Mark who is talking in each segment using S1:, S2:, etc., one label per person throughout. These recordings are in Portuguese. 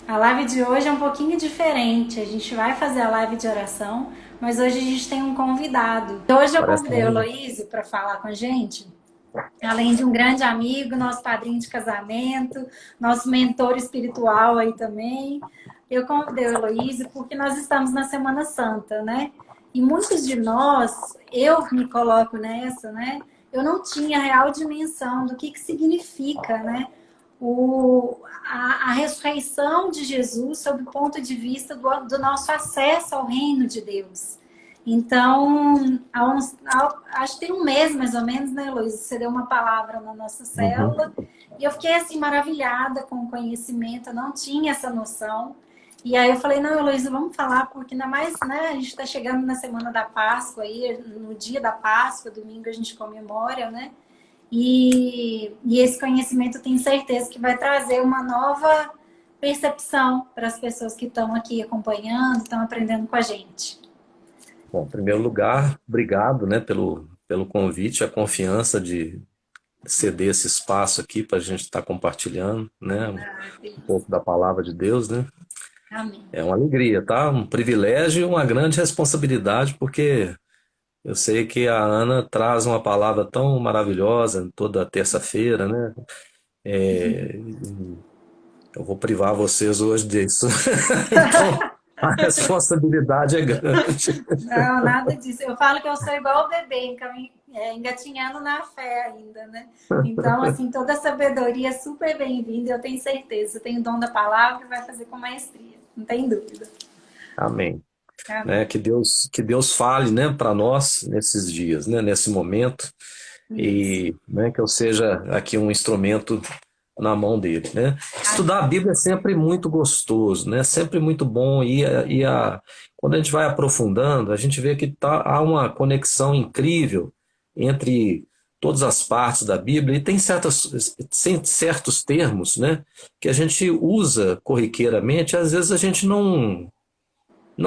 S1: A live de hoje é um pouquinho diferente. A gente vai fazer a live de oração, mas hoje a gente tem um convidado. Hoje eu
S2: Parece
S1: convidei o
S2: um...
S1: Heloísio para falar com a gente, além de um grande amigo, nosso padrinho de casamento, nosso mentor espiritual aí também. Eu convidei o Heloísio porque nós estamos na Semana Santa, né? E muitos de nós, eu me coloco nessa, né? Eu não tinha a real dimensão do que significa, né? A ressurreição de Jesus sob o ponto de vista do nosso acesso ao reino de Deus. Então, acho que tem um mês mais ou menos, né, Luiz? Você deu uma palavra na nossa
S2: Uhum.
S1: célula e eu fiquei assim maravilhada com o conhecimento, eu não tinha essa noção. E aí eu falei, não, Heloísa, vamos falar, porque ainda mais, né, a gente está chegando na semana da Páscoa aí, no dia da Páscoa, domingo a gente comemora, né? E esse conhecimento eu tenho certeza que vai trazer uma nova percepção para as pessoas que estão aqui acompanhando, estão aprendendo com a gente.
S2: Bom, em primeiro lugar, obrigado, né, pelo convite, a confiança de ceder esse espaço aqui para a gente estar compartilhando, né,
S1: Ah,
S2: um
S1: feliz.
S2: pouco da palavra de Deus, né?
S1: Amém.
S2: É uma alegria, tá? Um privilégio e uma grande responsabilidade, porque eu sei que a Ana traz uma palavra tão maravilhosa toda terça-feira, né? É, eu vou privar vocês hoje disso. Então, a responsabilidade é grande.
S1: Não, nada disso. Eu falo que eu sou igual o bebê, engatinhando na fé ainda, né? Então, assim, toda a sabedoria é super bem-vinda, eu tenho certeza. Você tem o dom da palavra e vai fazer com maestria, não tem dúvida.
S2: Amém. Né?
S1: Amém.
S2: Que Deus fale, né, para nós nesses dias, né, nesse momento,
S1: Isso.
S2: e, né, que eu seja aqui um instrumento na mão dele, né? Estudar a
S1: Amém.
S2: Bíblia é sempre muito gostoso, né? Sempre muito bom quando a gente vai aprofundando, a gente vê que há uma conexão incrível entre todas as partes da Bíblia e tem certos termos, né, que a gente usa corriqueiramente, às vezes a gente não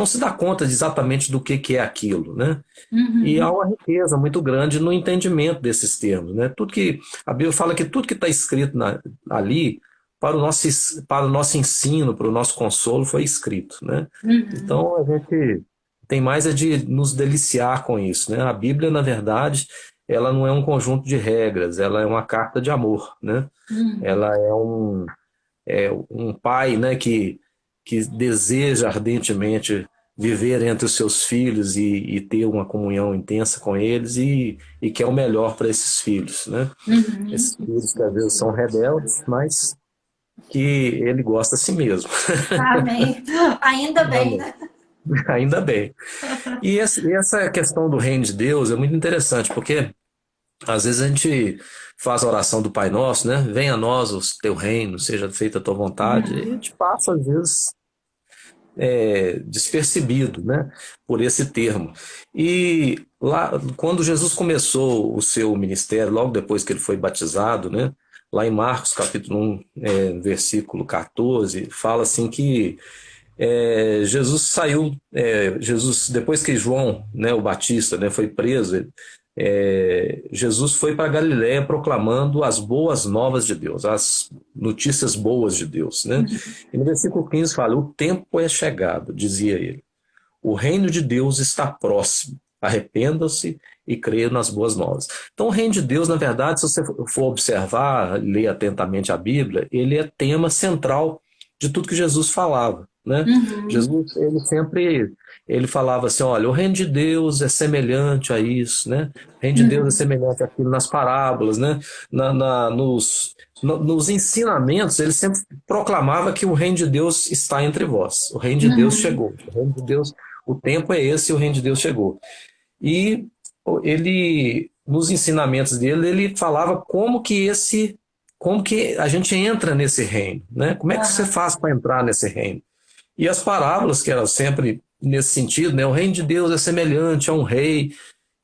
S2: se dá conta de exatamente do que é aquilo, né? E há
S1: Uhum.
S2: uma riqueza muito grande no entendimento desses termos, né? A Bíblia fala que tudo que está escrito ali para o nosso ensino, para o nosso consolo foi escrito, né?
S1: Uhum.
S2: Então a gente tem mais é de nos deliciar com isso, né? A Bíblia, na verdade, ela não é um conjunto de regras, ela é uma carta de amor, né?
S1: Uhum.
S2: Ela é um pai, né, que deseja ardentemente viver entre os seus filhos e ter uma comunhão intensa com eles e quer o melhor para esses filhos, né?
S1: Uhum.
S2: Esses filhos que às vezes são rebeldes, mas que ele gosta a si mesmo.
S1: Amém. Ainda bem,
S2: Amém.
S1: né?
S2: Ainda bem. E essa questão do reino de Deus é muito interessante, porque às vezes a gente faz a oração do Pai Nosso, né? Venha a nós o teu reino, seja feita a tua vontade, e a gente passa, às vezes, despercebido, né, por esse termo. E lá, quando Jesus começou o seu ministério, logo depois que ele foi batizado, né, lá em Marcos capítulo 1, versículo 14, fala assim que Jesus saiu, Jesus, depois que João, né, o Batista, né, foi preso, Jesus foi para Galiléia proclamando as boas novas de Deus, as notícias boas de Deus, né? E no versículo 15 fala: o tempo é chegado, dizia ele. O reino de Deus está próximo. Arrependam-se e creiam nas boas novas. Então, o reino de Deus, na verdade, se você for observar, ler atentamente a Bíblia, ele é tema central de tudo que Jesus falava, né?
S1: Uhum.
S2: Jesus, ele falava assim, olha, o reino de Deus é semelhante a isso, né? O reino de Deus é
S1: Uhum.
S2: semelhante àquilo nas parábolas, né? Nos ensinamentos, ele sempre proclamava que o reino de Deus está entre vós. O reino de Deus
S1: Uhum.
S2: chegou. O reino de Deus, o tempo é esse e o reino de Deus chegou. E ele, nos ensinamentos dele, ele falava como que a gente entra nesse reino, né? Como é que você
S1: Aham.
S2: faz para entrar nesse reino? E as parábolas, que eram sempre nesse sentido, né? O reino de Deus é semelhante a um rei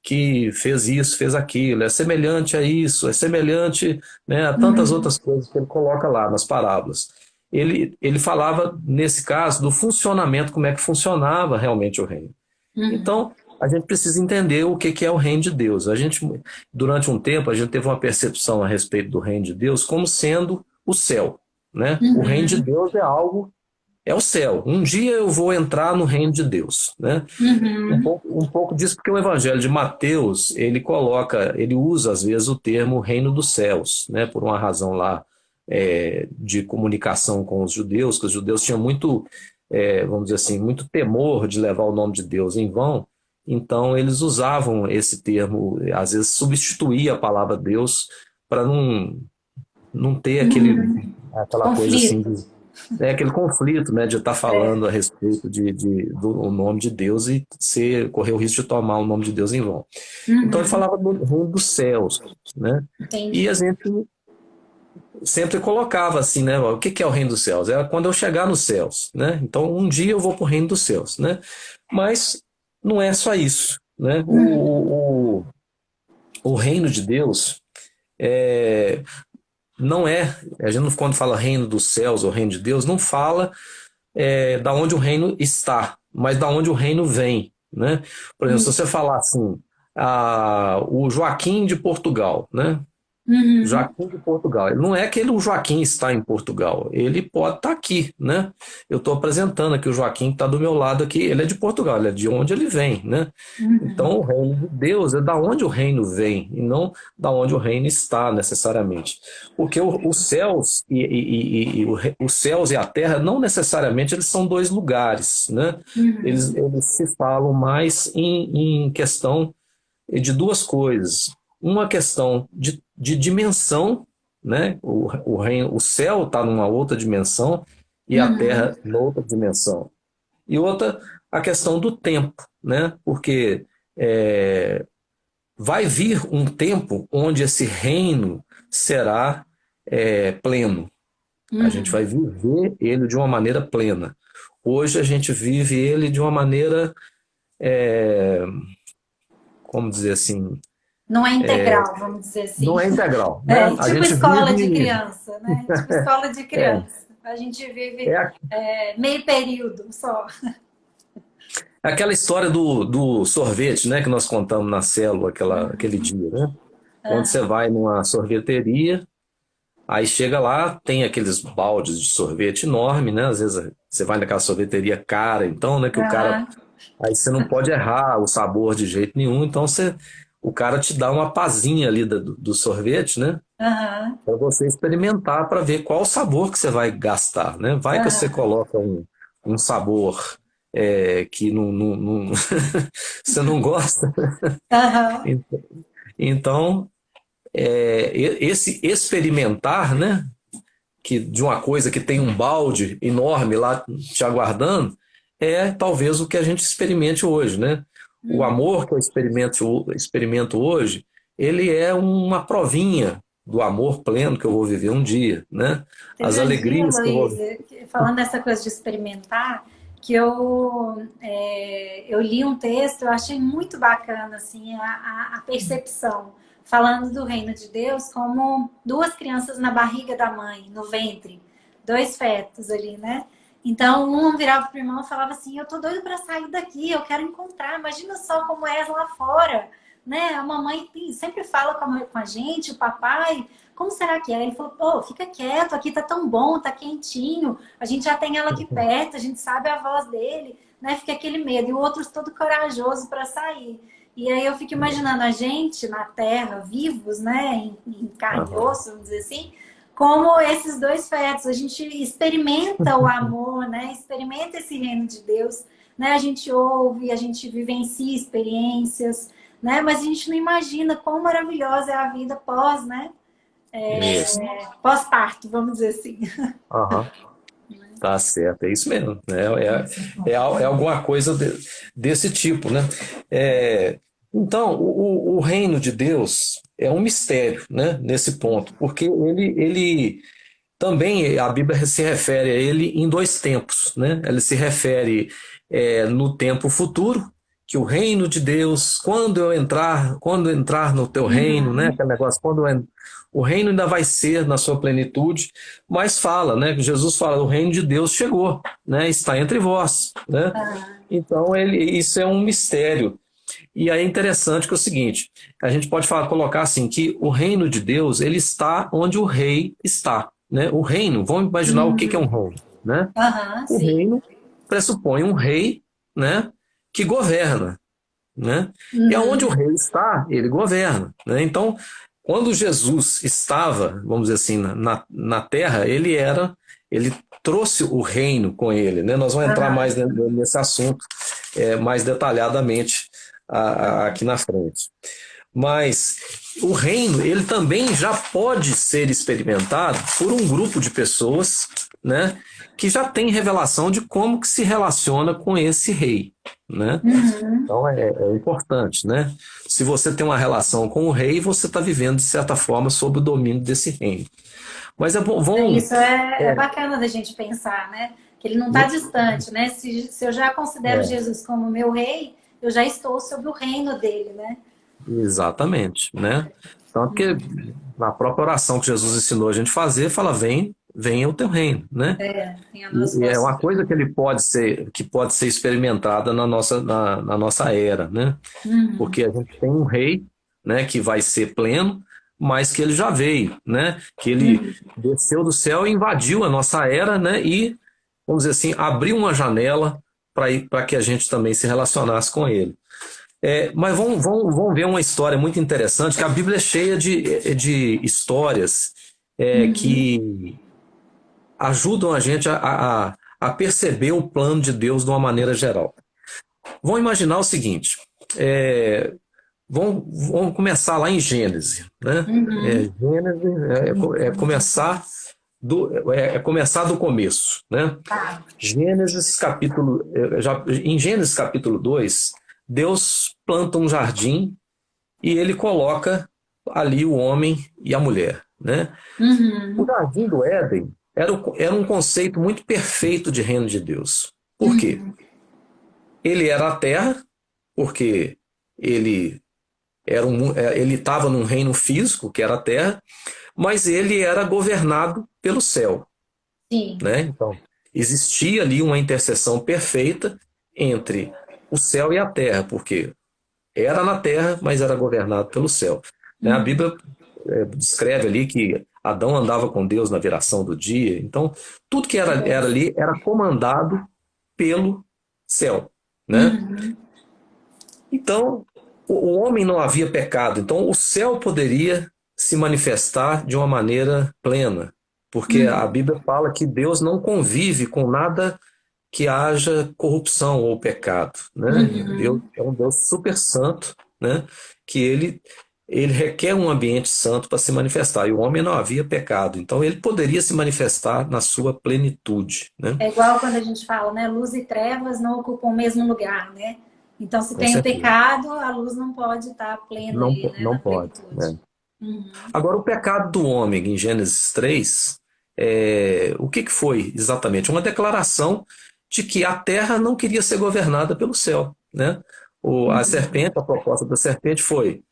S2: que fez isso, fez aquilo, é semelhante a isso, é semelhante, né, a tantas
S1: Uhum.
S2: outras coisas que ele coloca lá nas parábolas. Ele falava, nesse caso, do funcionamento, como é que funcionava realmente o reino.
S1: Uhum.
S2: Então, a gente precisa entender o que é o reino de Deus. Durante um tempo, a gente teve uma percepção a respeito do reino de Deus como sendo o céu, né? O reino de
S1: Uhum.
S2: Deus é algo é o céu. Um dia eu vou entrar no reino de Deus, né?
S1: Uhum.
S2: Um pouco disso porque o Evangelho de Mateus, ele usa às vezes o termo reino dos céus, né? Por uma razão lá de comunicação com os judeus, que os judeus tinham muito, vamos dizer assim, muito temor de levar o nome de Deus em vão. Então eles usavam esse termo, às vezes substituía a palavra Deus para não ter aquela coisa assim,
S1: Conflito.
S2: aquele conflito, né, de estar
S1: É.
S2: falando a respeito do nome de Deus e correr o risco de tomar o nome de Deus em vão. Então ele
S1: Uhum.
S2: falava do reino dos céus, né? E a
S1: Entendi.
S2: gente sempre colocava assim, né? O que é o reino dos céus? É quando eu chegar nos céus, né? Então um dia eu vou para o reino dos céus, né? Mas não é só isso, né?
S1: Uhum.
S2: O reino de Deus é, não é, a gente quando fala reino dos céus ou reino de Deus, não fala da onde o reino está, mas da onde o reino vem, né? Por exemplo, se você falar assim, o Joaquim de Portugal, né?
S1: Uhum.
S2: Joaquim de Portugal. Não é que o Joaquim está em Portugal, ele pode estar aqui, né? Eu estou apresentando aqui o Joaquim que está do meu lado aqui, ele é de Portugal, ele é de onde ele vem, né? Então,
S1: Uhum.
S2: o reino de Deus é da onde o reino vem e não da onde o reino está necessariamente. Porque os céus os céus e a terra não necessariamente eles são dois lugares, né?
S1: Uhum.
S2: Eles se falam mais em questão de duas coisas. Uma questão de dimensão, né? O céu está numa outra dimensão e a
S1: Uhum.
S2: terra noutra dimensão. E outra, a questão do tempo, né? Porque é, vai vir um tempo onde esse reino será pleno. A gente vai
S1: Uhum.
S2: viver ele de uma maneira plena. Hoje a gente vive ele de uma maneira, é, como dizer assim,
S1: Não é integral, vamos dizer
S2: não
S1: assim.
S2: é integral, né?
S1: É,
S2: A
S1: tipo
S2: gente
S1: escola de
S2: vive,
S1: criança, né? Tipo escola de
S2: é,
S1: criança. A gente vive
S2: é
S1: meio período só.
S2: aquela história do sorvete, né? Que nós contamos na célula aquele dia, né? Onde você
S1: Aham.
S2: vai numa sorveteria. Aí chega lá, tem aqueles baldes de sorvete enorme, né? Às vezes você vai naquela sorveteria cara, então, né? Que o cara.
S1: Aham.
S2: Aí você não pode errar o sabor de jeito nenhum, então o cara te dá uma pazinha ali do sorvete, né?
S1: Aham.
S2: Para você experimentar para ver qual sabor que você vai gastar, né? Vai que você
S1: Aham.
S2: coloca um sabor que você não gosta.
S1: Aham.
S2: Então, esse experimentar, né? De uma coisa que tem um balde enorme lá te aguardando, é talvez o que a gente experimente hoje, né? O
S1: Uhum.
S2: amor que eu experimento hoje, ele é uma provinha do amor pleno que eu vou viver um dia, né? As
S1: Teve um dia,
S2: alegrias que eu vou.
S1: Luísa, falando dessa coisa de experimentar, que eu li um texto, eu achei muito bacana assim, a percepção, falando do reino de Deus como duas crianças na barriga da mãe, no ventre, dois fetos ali, né? Então, um virava pro irmão e falava assim: eu tô doido para sair daqui, eu quero encontrar, imagina só como é lá fora, né? A mamãe sempre fala com a gente, o papai. Como será que é? Ele falou, pô, fica quieto, aqui tá tão bom, tá quentinho, a gente já tem ela aqui perto, a gente sabe a voz dele, né? Fica aquele medo. E o outro todo corajoso para sair. E aí eu fico imaginando a gente na Terra, vivos, né? Em carne e
S2: Aham.
S1: osso, vamos dizer assim, como esses dois fetos. A gente experimenta o amor, né? Experimenta esse reino de Deus, né? A gente ouve, a gente vivencia experiências, né? Mas a gente não imagina quão maravilhosa é a vida pós, né?
S2: Isso.
S1: Pós-parto, vamos dizer assim.
S2: Aham. Tá certo, é isso mesmo, né? É alguma coisa desse tipo, né? Então, o reino de Deus é um mistério, né? Nesse ponto, porque ele também a Bíblia se refere a ele em dois tempos, né? Ele se refere no tempo futuro, que o reino de Deus, quando entrar no teu reino, né?
S1: Uhum.
S2: Aquele negócio, o reino ainda vai ser na sua plenitude, mas fala, né? Que Jesus fala, o reino de Deus chegou, né? Está entre vós, né?
S1: Ah,
S2: Então isso é um mistério. E aí é interessante que é o seguinte, a gente pode colocar assim, que o reino de Deus, ele está onde o rei está, né? O reino, vamos imaginar o que é um
S1: uhum.
S2: reino. né?
S1: Aham,
S2: O
S1: sim.
S2: reino pressupõe um rei, né, que governa, né? E aonde o
S1: Uhum.
S2: rei está, ele governa, né? Então, quando Jesus estava, vamos dizer assim, na terra, ele trouxe o reino com ele, né? Nós vamos entrar mais
S1: Aham.
S2: nesse assunto mais detalhadamente aqui na frente. Mas o reino, ele também já pode ser experimentado por um grupo de pessoas, né, que já tem revelação de como que se relaciona com esse rei, né?
S1: Uhum.
S2: Então é importante, né? Se você tem uma relação com o rei, você está vivendo, de certa forma, sob o domínio desse reino. Mas é bom,
S1: Isso é bacana da gente pensar, né? Que ele não está
S2: muito,
S1: distante, né? Se eu já considero
S2: é,
S1: Jesus como meu rei, eu já estou sob o reino dele, né?
S2: exatamente, né? Tanto que na própria oração que Jesus ensinou a gente fazer, fala: venha o teu reino, né?
S1: Tem a nossa
S2: E é
S1: voz.
S2: uma coisa que pode ser experimentada na nossa era, né?
S1: Uhum.
S2: Porque a gente tem um rei, né, que vai ser pleno, mas que ele já veio, né? Que ele
S1: Uhum.
S2: desceu do céu e invadiu a nossa era, né? E, vamos dizer assim, abriu uma janela para que a gente também se relacionasse com ele. Mas vamos ver uma história muito interessante, que a Bíblia é cheia de histórias
S1: Uhum.
S2: que ajudam a gente a perceber o plano de Deus de uma maneira geral. Vamos imaginar o seguinte: é, vamos começar lá em Gênesis, né?
S1: Uhum.
S2: Gênesis é começar do começo, né?
S1: Tá.
S2: Em Gênesis capítulo 2, Deus planta um jardim e ele coloca ali o homem e a mulher, né? O
S1: Uhum.
S2: jardim do Éden era um conceito muito perfeito de reino de Deus. Por quê?
S1: Uhum.
S2: Ele era a terra, porque ele ele estava num reino físico, que era a terra, mas ele era governado pelo céu,
S1: Sim.
S2: né? Então, existia ali uma interseção perfeita entre o céu e a terra, porque era na terra, mas era governado pelo céu. Né? A
S1: Uhum.
S2: Bíblia descreve ali que Adão andava com Deus na viração do dia. Então, tudo que era ali era comandado pelo céu, né?
S1: Uhum.
S2: Então, o homem não havia pecado. Então, o céu poderia se manifestar de uma maneira plena, porque a
S1: Uhum.
S2: Bíblia fala que Deus não convive com nada que haja corrupção ou pecado, né? Deus
S1: Uhum.
S2: é um Deus super santo, né? Que ele requer um ambiente santo para se manifestar. E o homem não havia pecado, então ele poderia se manifestar na sua plenitude, né?
S1: É igual quando a gente fala, né? Luz e trevas não ocupam o mesmo lugar, né? Então, se
S2: Com
S1: tem o
S2: certeza.
S1: pecado, a luz não pode estar plena
S2: Não,
S1: ali, né?
S2: não
S1: Na
S2: pode,
S1: plenitude.
S2: né?
S1: Uhum.
S2: Agora, o pecado do homem, em Gênesis 3, o que foi exatamente? Uma declaração de que a terra não queria ser governada pelo céu, né? A
S1: Uhum.
S2: serpente, a proposta da serpente foi,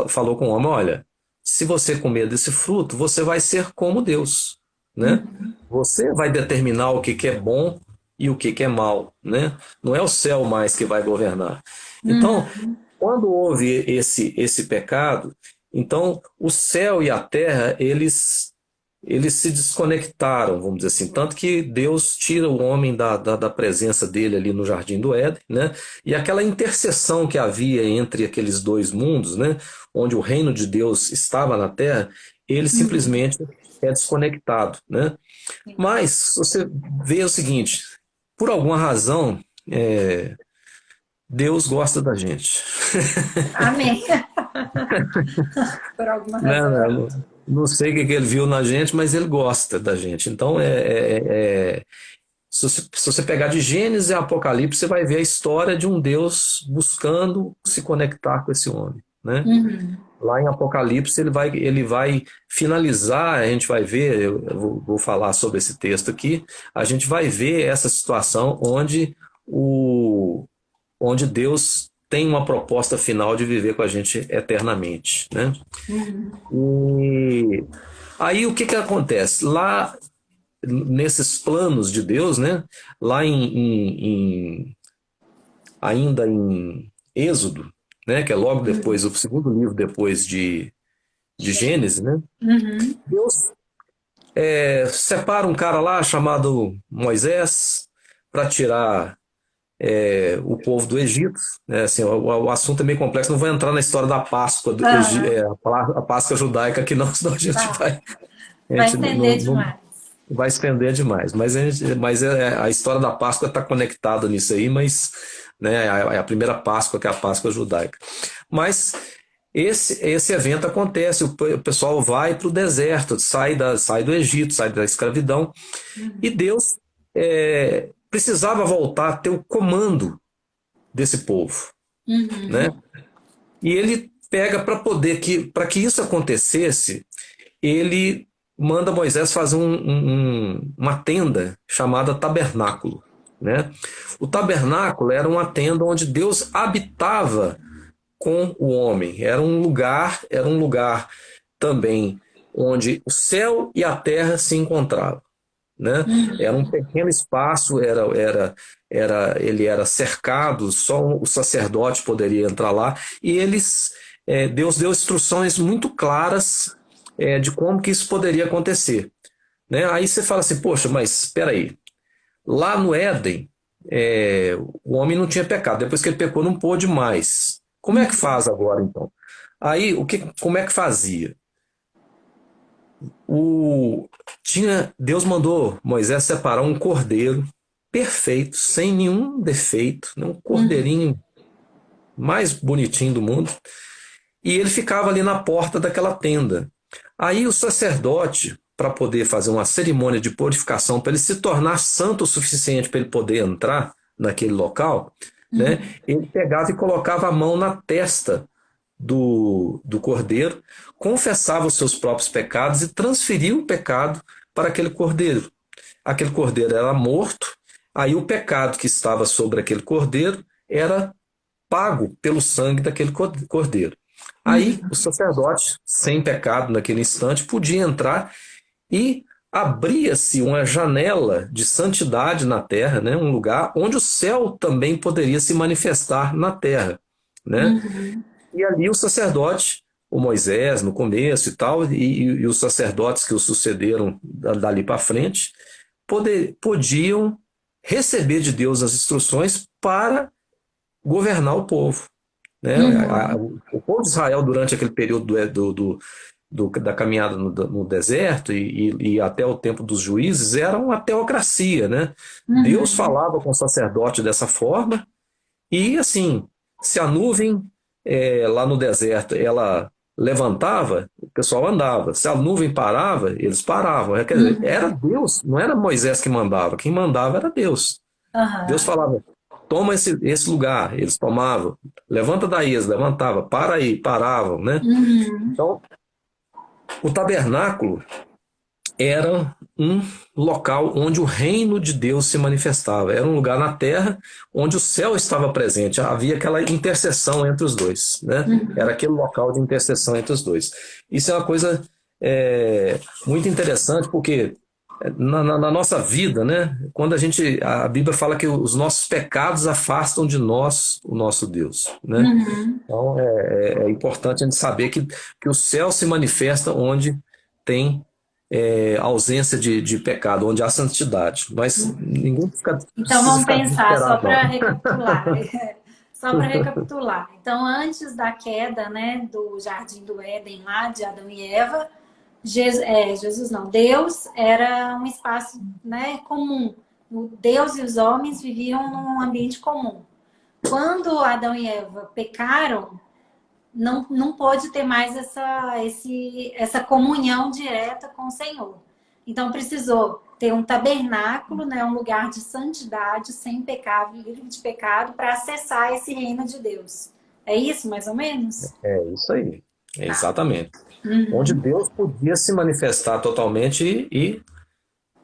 S2: falou com o homem: olha, se você comer desse fruto, você vai ser como Deus, né?
S1: Uhum.
S2: Você vai determinar o que que é bom e o que que é mal, né? Não é o céu mais que vai governar. Então,
S1: Uhum.
S2: quando houve esse pecado, então o céu e a terra, eles se desconectaram, vamos dizer assim, tanto que Deus tira o homem da presença dele ali no Jardim do Éden, né? E aquela interseção que havia entre aqueles dois mundos, né? Onde o reino de Deus estava na terra, ele
S1: Uhum.
S2: simplesmente é desconectado, né? Mas você vê o seguinte: por alguma razão, Deus gosta da gente.
S1: Amém. Por alguma
S2: Não,
S1: razão.
S2: não sei o que que ele viu na gente, mas ele gosta da gente. Então, se você pegar de Gênesis e Apocalipse, você vai ver a história de um Deus buscando se conectar com esse homem, né?
S1: Uhum.
S2: Lá em Apocalipse, ele vai finalizar, a gente vai ver, eu vou falar sobre esse texto aqui, a gente vai ver essa situação onde Deus tem uma proposta final de viver com a gente eternamente, né?
S1: Uhum.
S2: E aí o que que acontece? Lá nesses planos de Deus, né? Lá ainda em Êxodo, né? Que é logo depois, o segundo livro depois de Gênesis, né?
S1: Uhum.
S2: Deus separa um cara lá chamado Moisés para tirar o povo do Egito, né? Assim, o assunto é meio complexo, não vou entrar na história da Páscoa,
S1: Aham,
S2: a Páscoa judaica aqui não, senão
S1: tá.
S2: a
S1: Vai
S2: gente
S1: estender demais.
S2: vai estender demais. Mas a história da Páscoa está conectada nisso aí, mas né, é a primeira Páscoa, que é a Páscoa judaica. Mas esse evento acontece, o pessoal vai para o deserto, sai do Egito, sai da escravidão, e
S1: Uhum,
S2: Deus precisava voltar a ter o comando desse povo, né?
S1: uhum,
S2: E ele pega para que isso acontecesse, ele manda Moisés fazer uma tenda chamada tabernáculo, né? O tabernáculo era uma tenda onde Deus habitava com o homem. Era um lugar também onde o céu e a terra se encontravam, né? Era um
S1: uhum,
S2: pequeno espaço, ele era cercado, só o sacerdote poderia entrar lá, e Deus deu instruções muito claras de como que isso poderia acontecer, né? Aí você fala assim, poxa, mas espera aí, lá no Éden, o homem não tinha pecado, depois que ele pecou não pôde mais. Como é que
S1: uhum,
S2: faz agora então? Aí, como é que fazia? O, Deus mandou Moisés separar um cordeiro perfeito, sem nenhum defeito, né? Um
S1: uhum,
S2: cordeirinho mais bonitinho do mundo, e ele ficava ali na porta daquela tenda. Aí o sacerdote, para poder fazer uma cerimônia de purificação, para ele se tornar santo o suficiente para ele poder entrar naquele local, né?
S1: uhum,
S2: Ele pegava e colocava a mão na testa do cordeiro, confessava os seus próprios pecados e transferia o pecado para aquele cordeiro. Aquele cordeiro era morto, aí o pecado que estava sobre aquele cordeiro era pago pelo sangue daquele cordeiro. Aí o
S1: uhum.
S2: sacerdote, sem pecado naquele instante, podia entrar e abria-se uma janela de santidade na terra, né? Um lugar onde o céu também poderia se manifestar na terra, né?
S1: Uhum,
S2: E ali o sacerdote, o Moisés no começo e tal, e os sacerdotes que o sucederam dali para frente, podiam receber de Deus as instruções para governar o povo, né?
S1: uhum,
S2: O povo de Israel, durante aquele período da caminhada no deserto e até o tempo dos juízes, era uma teocracia, né? Deus
S1: uhum,
S2: falava com o sacerdote dessa forma, e assim, se a nuvem lá no deserto ela levantava, o pessoal andava. Se a nuvem parava, eles paravam. Quer dizer, era
S1: uhum,
S2: Deus, não era Moisés que mandava. Quem mandava era Deus. Deus
S1: aham,
S2: falava, toma esse lugar. Eles tomavam. Levanta daí, eles levantavam. Para aí, paravam, né?
S1: uhum,
S2: Então, o tabernáculo era um local onde o reino de Deus se manifestava. Era um lugar na terra onde o céu estava presente. Havia aquela interseção entre os dois, né? Era
S1: uhum.
S2: aquele local de interseção entre os dois. Isso é uma coisa muito interessante, porque na nossa vida, né? Quando a Bíblia fala que os nossos pecados afastam de nós o nosso Deus, né?
S1: Uhum.
S2: Então é importante a gente saber que o céu se manifesta onde tem ausência de pecado, onde há santidade. Mas ninguém
S1: Então
S2: precisa
S1: vamos
S2: ficar
S1: pensar, só
S2: desesperado,
S1: para
S2: não.
S1: recapitular. Só para recapitular. Então, antes da queda, né, do Jardim do Éden lá, de Adão e Eva, Jesus não, Deus era um espaço, né, comum. Deus e os homens viviam num ambiente comum. Quando Adão e Eva pecaram, não pôde ter mais essa comunhão direta com o Senhor. Então precisou ter um tabernáculo, né, um lugar de santidade, sem pecado, livre de pecado, para acessar esse reino de Deus. É isso, mais ou menos?
S2: É isso aí.
S1: Tá.
S2: Exatamente. Onde
S1: Uhum.
S2: Deus podia se manifestar totalmente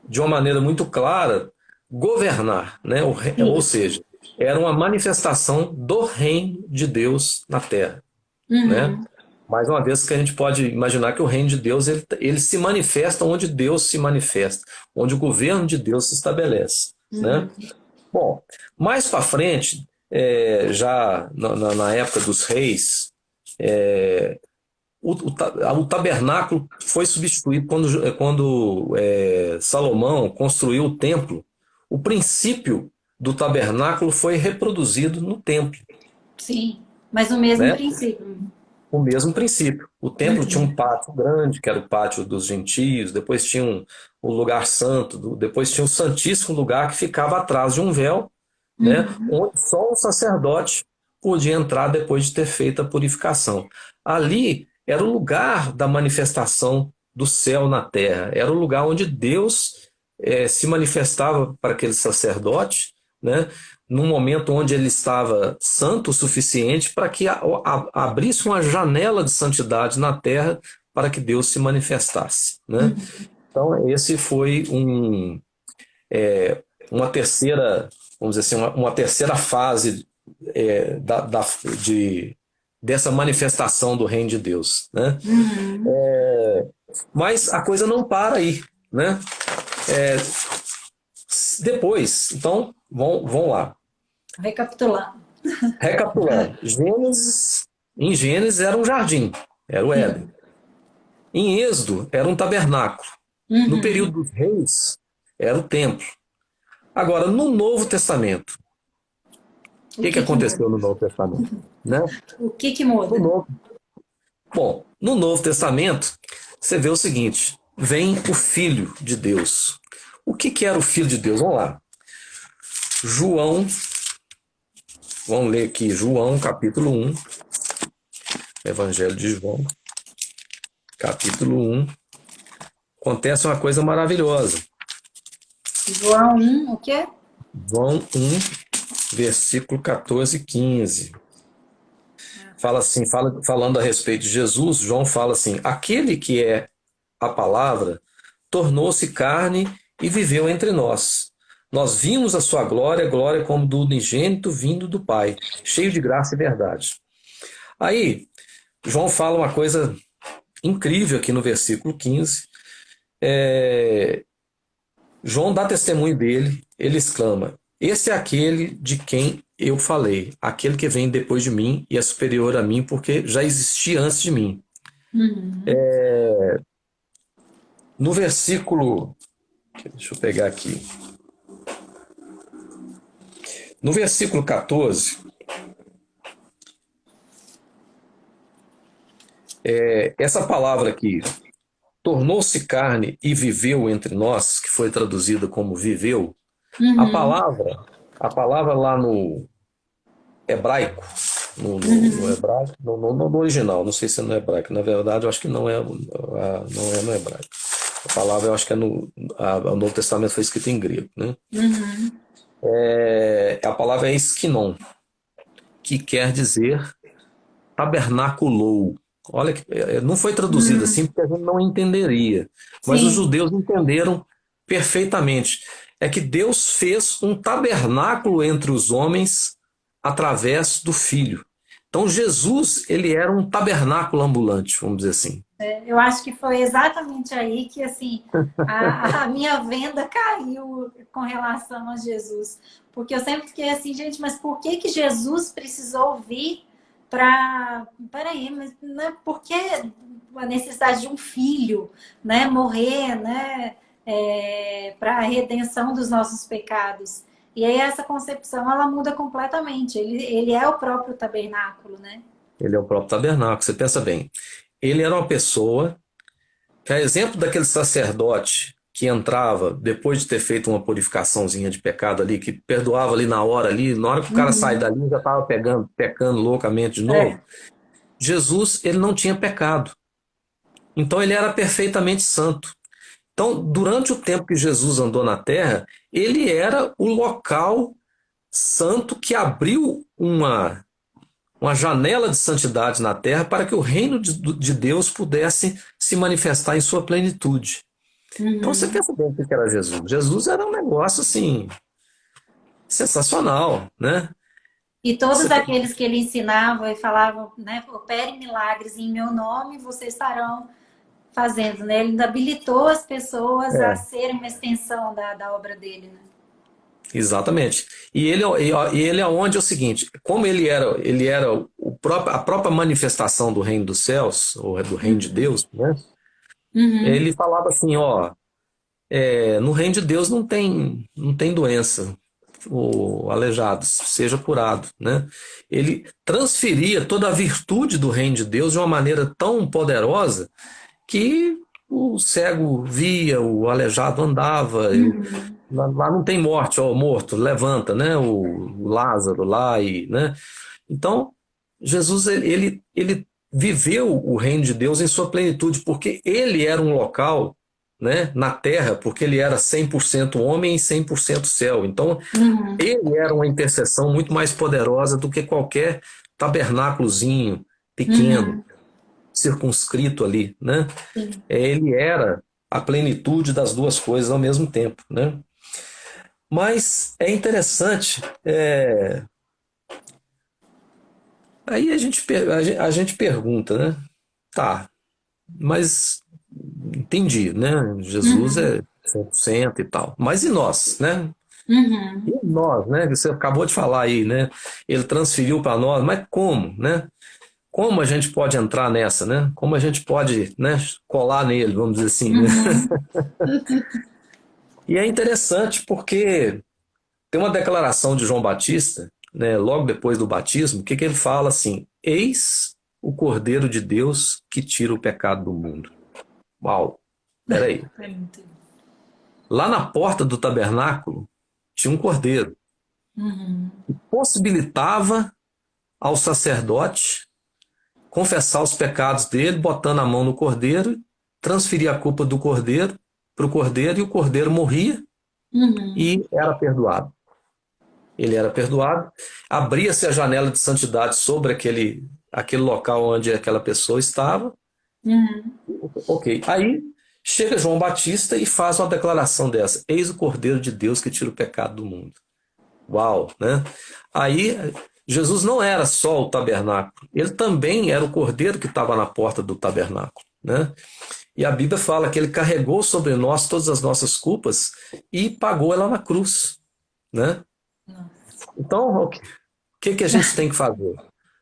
S2: de uma maneira muito clara, governar, né? Ou
S1: Isso.
S2: seja, era uma manifestação do reino de Deus na terra, né?
S1: Uhum.
S2: Mais uma vez que a gente pode imaginar que o reino de Deus ele se manifesta onde Deus se manifesta, onde o governo de Deus se estabelece, né?
S1: Uhum.
S2: Bom, mais para frente, já na época dos reis, o tabernáculo foi substituído quando Salomão construiu o templo. O princípio do tabernáculo foi reproduzido no templo,
S1: Sim, mas o mesmo
S2: né?
S1: princípio.
S2: O mesmo princípio. O templo tinha um pátio grande, que era o pátio dos gentios, depois tinha o lugar santo, depois tinha o santíssimo lugar que ficava atrás de um véu, né? Onde só o sacerdote podia entrar depois de ter feito a purificação. Ali era o lugar da manifestação do céu na terra, era o lugar onde Deus se manifestava para aquele sacerdote, né? Num momento onde ele estava santo o suficiente para que abrisse uma janela de santidade na terra para que Deus se manifestasse, né? Então, esse foi uma terceira, vamos dizer assim, uma terceira fase é, da, da- dessa manifestação do reino de Deus, né? Mas a coisa não para aí, né? Depois, então, vão lá.
S1: Recapitulando.
S2: Recapitulando, em Gênesis era um jardim, era o Éden. Em Êxodo era um tabernáculo. No período dos reis era o templo. Agora, no Novo Testamento, o
S1: O
S2: que
S1: que que muda?
S2: aconteceu no Novo Testamento? Né?
S1: O que que
S2: No
S1: muda?
S2: Novo, bom, no Novo Testamento, você vê o seguinte: vem o Filho de Deus. O que era o Filho de Deus? Vamos lá. João, vamos ler aqui, João, capítulo 1, Evangelho de João, capítulo 1. Acontece uma coisa maravilhosa.
S1: João 1, o quê?
S2: João 1, versículo 14 e 15. Fala assim, falando a respeito de Jesus, João fala assim: aquele que é a palavra tornou-se carne e viveu entre nós. Nós vimos a sua glória, glória como do unigênito vindo do Pai, cheio de graça e verdade. Aí, João fala uma coisa incrível aqui no versículo 15. João dá testemunho dele, ele exclama: esse é aquele de quem eu falei, aquele que vem depois de mim e é superior a mim, porque já existia antes de mim. No versículo. Deixa eu pegar aqui. No versículo 14, essa palavra aqui, tornou-se carne e viveu entre nós, que foi traduzida como viveu, a palavra, a palavra lá no hebraico, no hebraico, no original, não sei se é no hebraico, na verdade eu acho que não é no hebraico. A palavra eu acho que o Novo Testamento foi escrito em grego, né? A palavra é esquinon, que quer dizer tabernaculou. Olha, não foi traduzido assim porque a gente não entenderia, mas os
S1: Sim.
S2: judeus entenderam perfeitamente. É que Deus fez um tabernáculo entre os homens através do Filho. Então Jesus, ele era um tabernáculo ambulante, vamos dizer assim.
S1: Eu acho que foi exatamente aí que assim a minha venda caiu com relação a Jesus. Porque eu sempre fiquei assim, gente, mas por que que Jesus precisou vir para... Peraí, mas né, por que a necessidade de um filho, né, morrer, né, para a redenção dos nossos pecados? E aí essa concepção, ela muda completamente. Ele é o próprio tabernáculo, né?
S2: Ele é o próprio tabernáculo, você pensa bem. Ele era uma pessoa, que é exemplo daquele sacerdote que entrava depois de ter feito uma purificaçãozinha de pecado ali, que perdoava ali na hora que o cara sai dali já estava pecando loucamente de novo. Jesus, ele não tinha pecado. Então ele era perfeitamente santo. Então, durante o tempo que Jesus andou na terra, ele era o local santo que abriu uma janela de santidade na terra para que o reino de Deus pudesse se manifestar em sua plenitude. Então você pensa bem o que era Jesus. Jesus era um negócio assim sensacional, né?
S1: E todos
S2: Você tem-
S1: aqueles que ele ensinava e falavam, né, operem milagres em meu nome, vocês estarão fazendo, né? Ele ainda habilitou as pessoas a
S2: É,
S1: serem uma extensão da obra dele, né?
S2: exatamente. E ele é onde é o seguinte, como ele era o a própria manifestação do reino dos céus, ou do reino de Deus, né?
S1: Uhum.
S2: Ele falava assim, ó, no reino de Deus não tem doença, o aleijado seja curado, né? Ele transferia toda a virtude do reino de Deus de uma maneira tão poderosa que o cego via, o aleijado andava,
S1: Uhum.
S2: lá não tem morte, ó, morto, levanta, né? O Lázaro lá, né? Então, Jesus, ele viveu o reino de Deus em sua plenitude, porque ele era um local, né, na terra, porque ele era 100% homem e 100% céu. Então,
S1: Uhum.
S2: ele era uma intercessão muito mais poderosa do que qualquer tabernáculozinho pequeno,
S1: Uhum.
S2: circunscrito ali, né?
S1: Sim.
S2: Ele era a plenitude das duas coisas ao mesmo tempo, né? Mas é interessante, aí a gente pergunta, né? Tá, mas entendi, né? Jesus
S1: Uhum.
S2: é 100% e tal. Mas e nós, né? E
S1: Uhum.
S2: nós, né? Você acabou de falar aí, né? Ele transferiu para nós, mas como, né? Como a gente pode entrar nessa, né? Como a gente pode, né, colar nele, vamos dizer assim, né?
S1: Uhum.
S2: E é interessante porque tem uma declaração de João Batista, né, logo depois do batismo, que ele fala assim: Eis o Cordeiro de Deus que tira o pecado do mundo. Uau, peraí.
S1: É muito.
S2: Lá na porta do tabernáculo tinha um cordeiro,
S1: Uhum.
S2: possibilitava ao sacerdote confessar os pecados dele, botando a mão no cordeiro, transferir a culpa do cordeiro para o cordeiro, e o cordeiro morria
S1: Uhum.
S2: e era perdoado. Ele era perdoado, abria-se a janela de santidade sobre aquele local onde aquela pessoa estava.
S1: Uhum.
S2: Ok, aí chega João Batista e faz uma declaração dessa: Eis o Cordeiro de Deus que tira o pecado do mundo. Uau, né? Aí Jesus não era só o tabernáculo, ele também era o cordeiro que estava na porta do tabernáculo, né? E a Bíblia fala que ele carregou sobre nós todas as nossas culpas e pagou ela na cruz, né?
S1: Nossa.
S2: Então, o que a gente tem que fazer?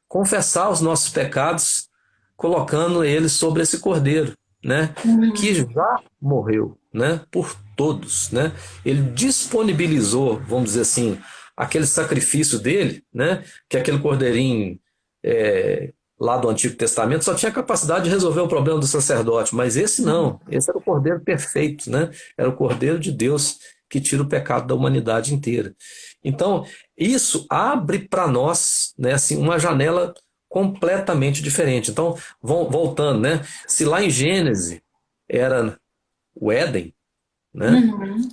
S2: Confessar os nossos pecados, colocando eles sobre esse cordeiro, né? Que
S1: Uhum.
S2: já morreu, né? Por todos, né? Ele disponibilizou, vamos dizer assim, aquele sacrifício dele, né? Que aquele cordeirinho lá do Antigo Testamento só tinha capacidade de resolver o problema do sacerdote, mas esse não. Esse era o cordeiro perfeito, né? Era o cordeiro de Deus que tira o pecado da humanidade inteira. Então, isso abre para nós, né, assim, uma janela completamente diferente. Então, voltando, né? Se lá em Gênesis era o Éden, né?
S1: Uhum.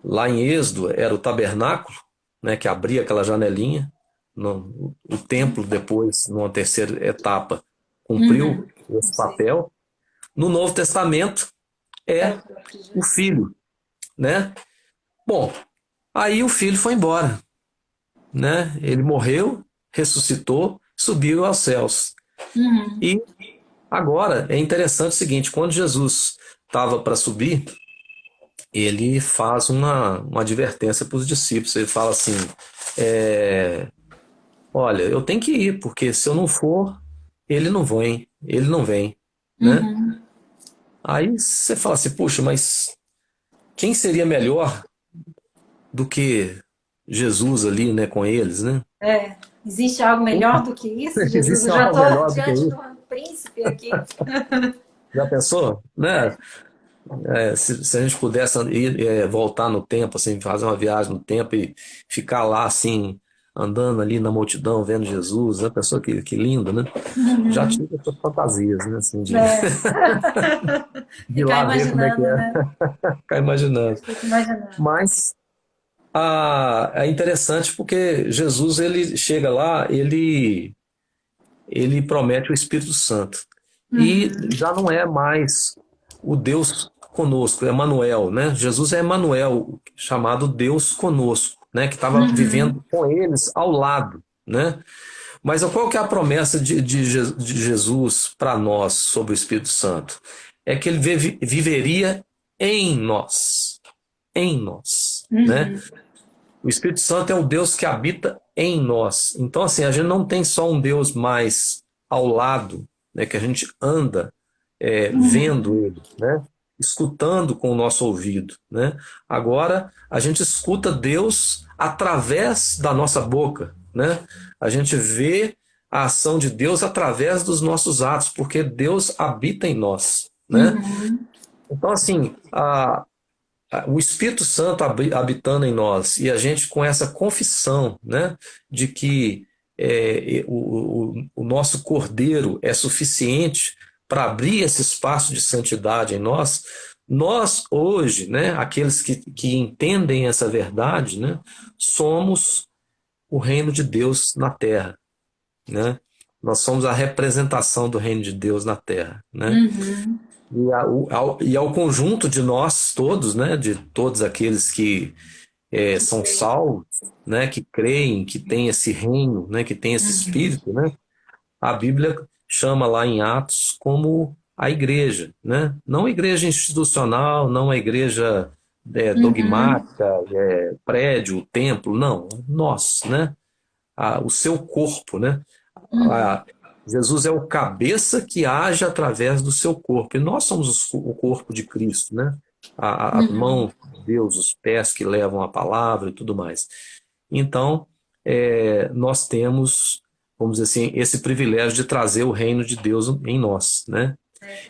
S2: Lá em Êxodo era o tabernáculo, né, que abria aquela janelinha. O templo depois, numa terceira etapa, cumpriu
S1: Uhum.
S2: esse
S1: Não sei.
S2: papel. No Novo Testamento
S1: É o
S2: é
S1: próprio
S2: o
S1: Jesus.
S2: Filho, né? Bom, aí o Filho foi embora, né? Ele morreu, ressuscitou, subiu aos céus.
S1: Uhum.
S2: E agora é interessante o seguinte: quando Jesus estava para subir, ele faz uma advertência para os discípulos. Ele fala assim: é, olha, eu tenho que ir, porque se eu não for, ele não vem, né?
S1: Uhum.
S2: Aí você fala assim: puxa, mas quem seria melhor do que Jesus ali, né, com eles, né?
S1: É. Existe algo melhor do que isso, Jesus? Eu
S2: Existe
S1: já
S2: algo
S1: estou
S2: melhor do que
S1: diante de
S2: isso?
S1: um príncipe aqui.
S2: Já pensou? Né?
S1: É.
S2: Se a gente pudesse ir, voltar no tempo, assim, fazer uma viagem no tempo e ficar lá, assim, andando ali na multidão, vendo Jesus, a pessoa que linda, né? Já
S1: Uhum.
S2: tive essas fantasias, né? Assim, de,
S1: É.
S2: de ir
S1: Ficar
S2: lá ver como é que
S1: imaginando,
S2: é,
S1: né?
S2: ficar imaginando.
S1: Fico imaginando.
S2: Mas é interessante porque Jesus, ele chega lá, ele promete o Espírito Santo. E
S1: Uhum.
S2: já não é mais o Deus conosco, é Emanuel, né? Jesus é Emanuel, chamado Deus conosco, né? Que estava
S1: Uhum.
S2: vivendo com eles ao lado, né? Mas qual que é a promessa de Jesus para nós sobre o Espírito Santo? É que ele viveria em nós, né?
S1: Uhum.
S2: O Espírito Santo é o Deus que habita em nós. Então, assim, a gente não tem só um Deus mais ao lado, né, que a gente anda vendo
S1: Uhum.
S2: ele, né, escutando com o nosso ouvido, né? Agora, a gente escuta Deus através da nossa boca, né? A gente vê a ação de Deus através dos nossos atos, porque Deus habita em nós, né?
S1: Uhum.
S2: Então, assim, o Espírito Santo habitando em nós e a gente com essa confissão, né, de que o nosso Cordeiro é suficiente para abrir esse espaço de santidade em nós, nós hoje, né, aqueles que entendem essa verdade, né, somos o reino de Deus na terra, né? Nós somos a representação do reino de Deus na terra, né?
S1: Uhum.
S2: E ao conjunto de nós todos, né, de todos aqueles que são salvos, né, que creem, que têm esse reino, né, que têm esse
S1: Uhum.
S2: espírito, né, a Bíblia chama lá em Atos como a igreja, né? Não a igreja institucional, não a igreja
S1: Uhum.
S2: dogmática, prédio, templo, não, nós, né? O seu corpo, né?
S1: Uhum.
S2: A- Jesus é o cabeça que age através do seu corpo. E nós somos o corpo de Cristo, né? A
S1: Uhum.
S2: mão de Deus, os pés que levam a palavra e tudo mais. Então, nós temos, vamos dizer assim, esse privilégio de trazer o reino de Deus em nós, né?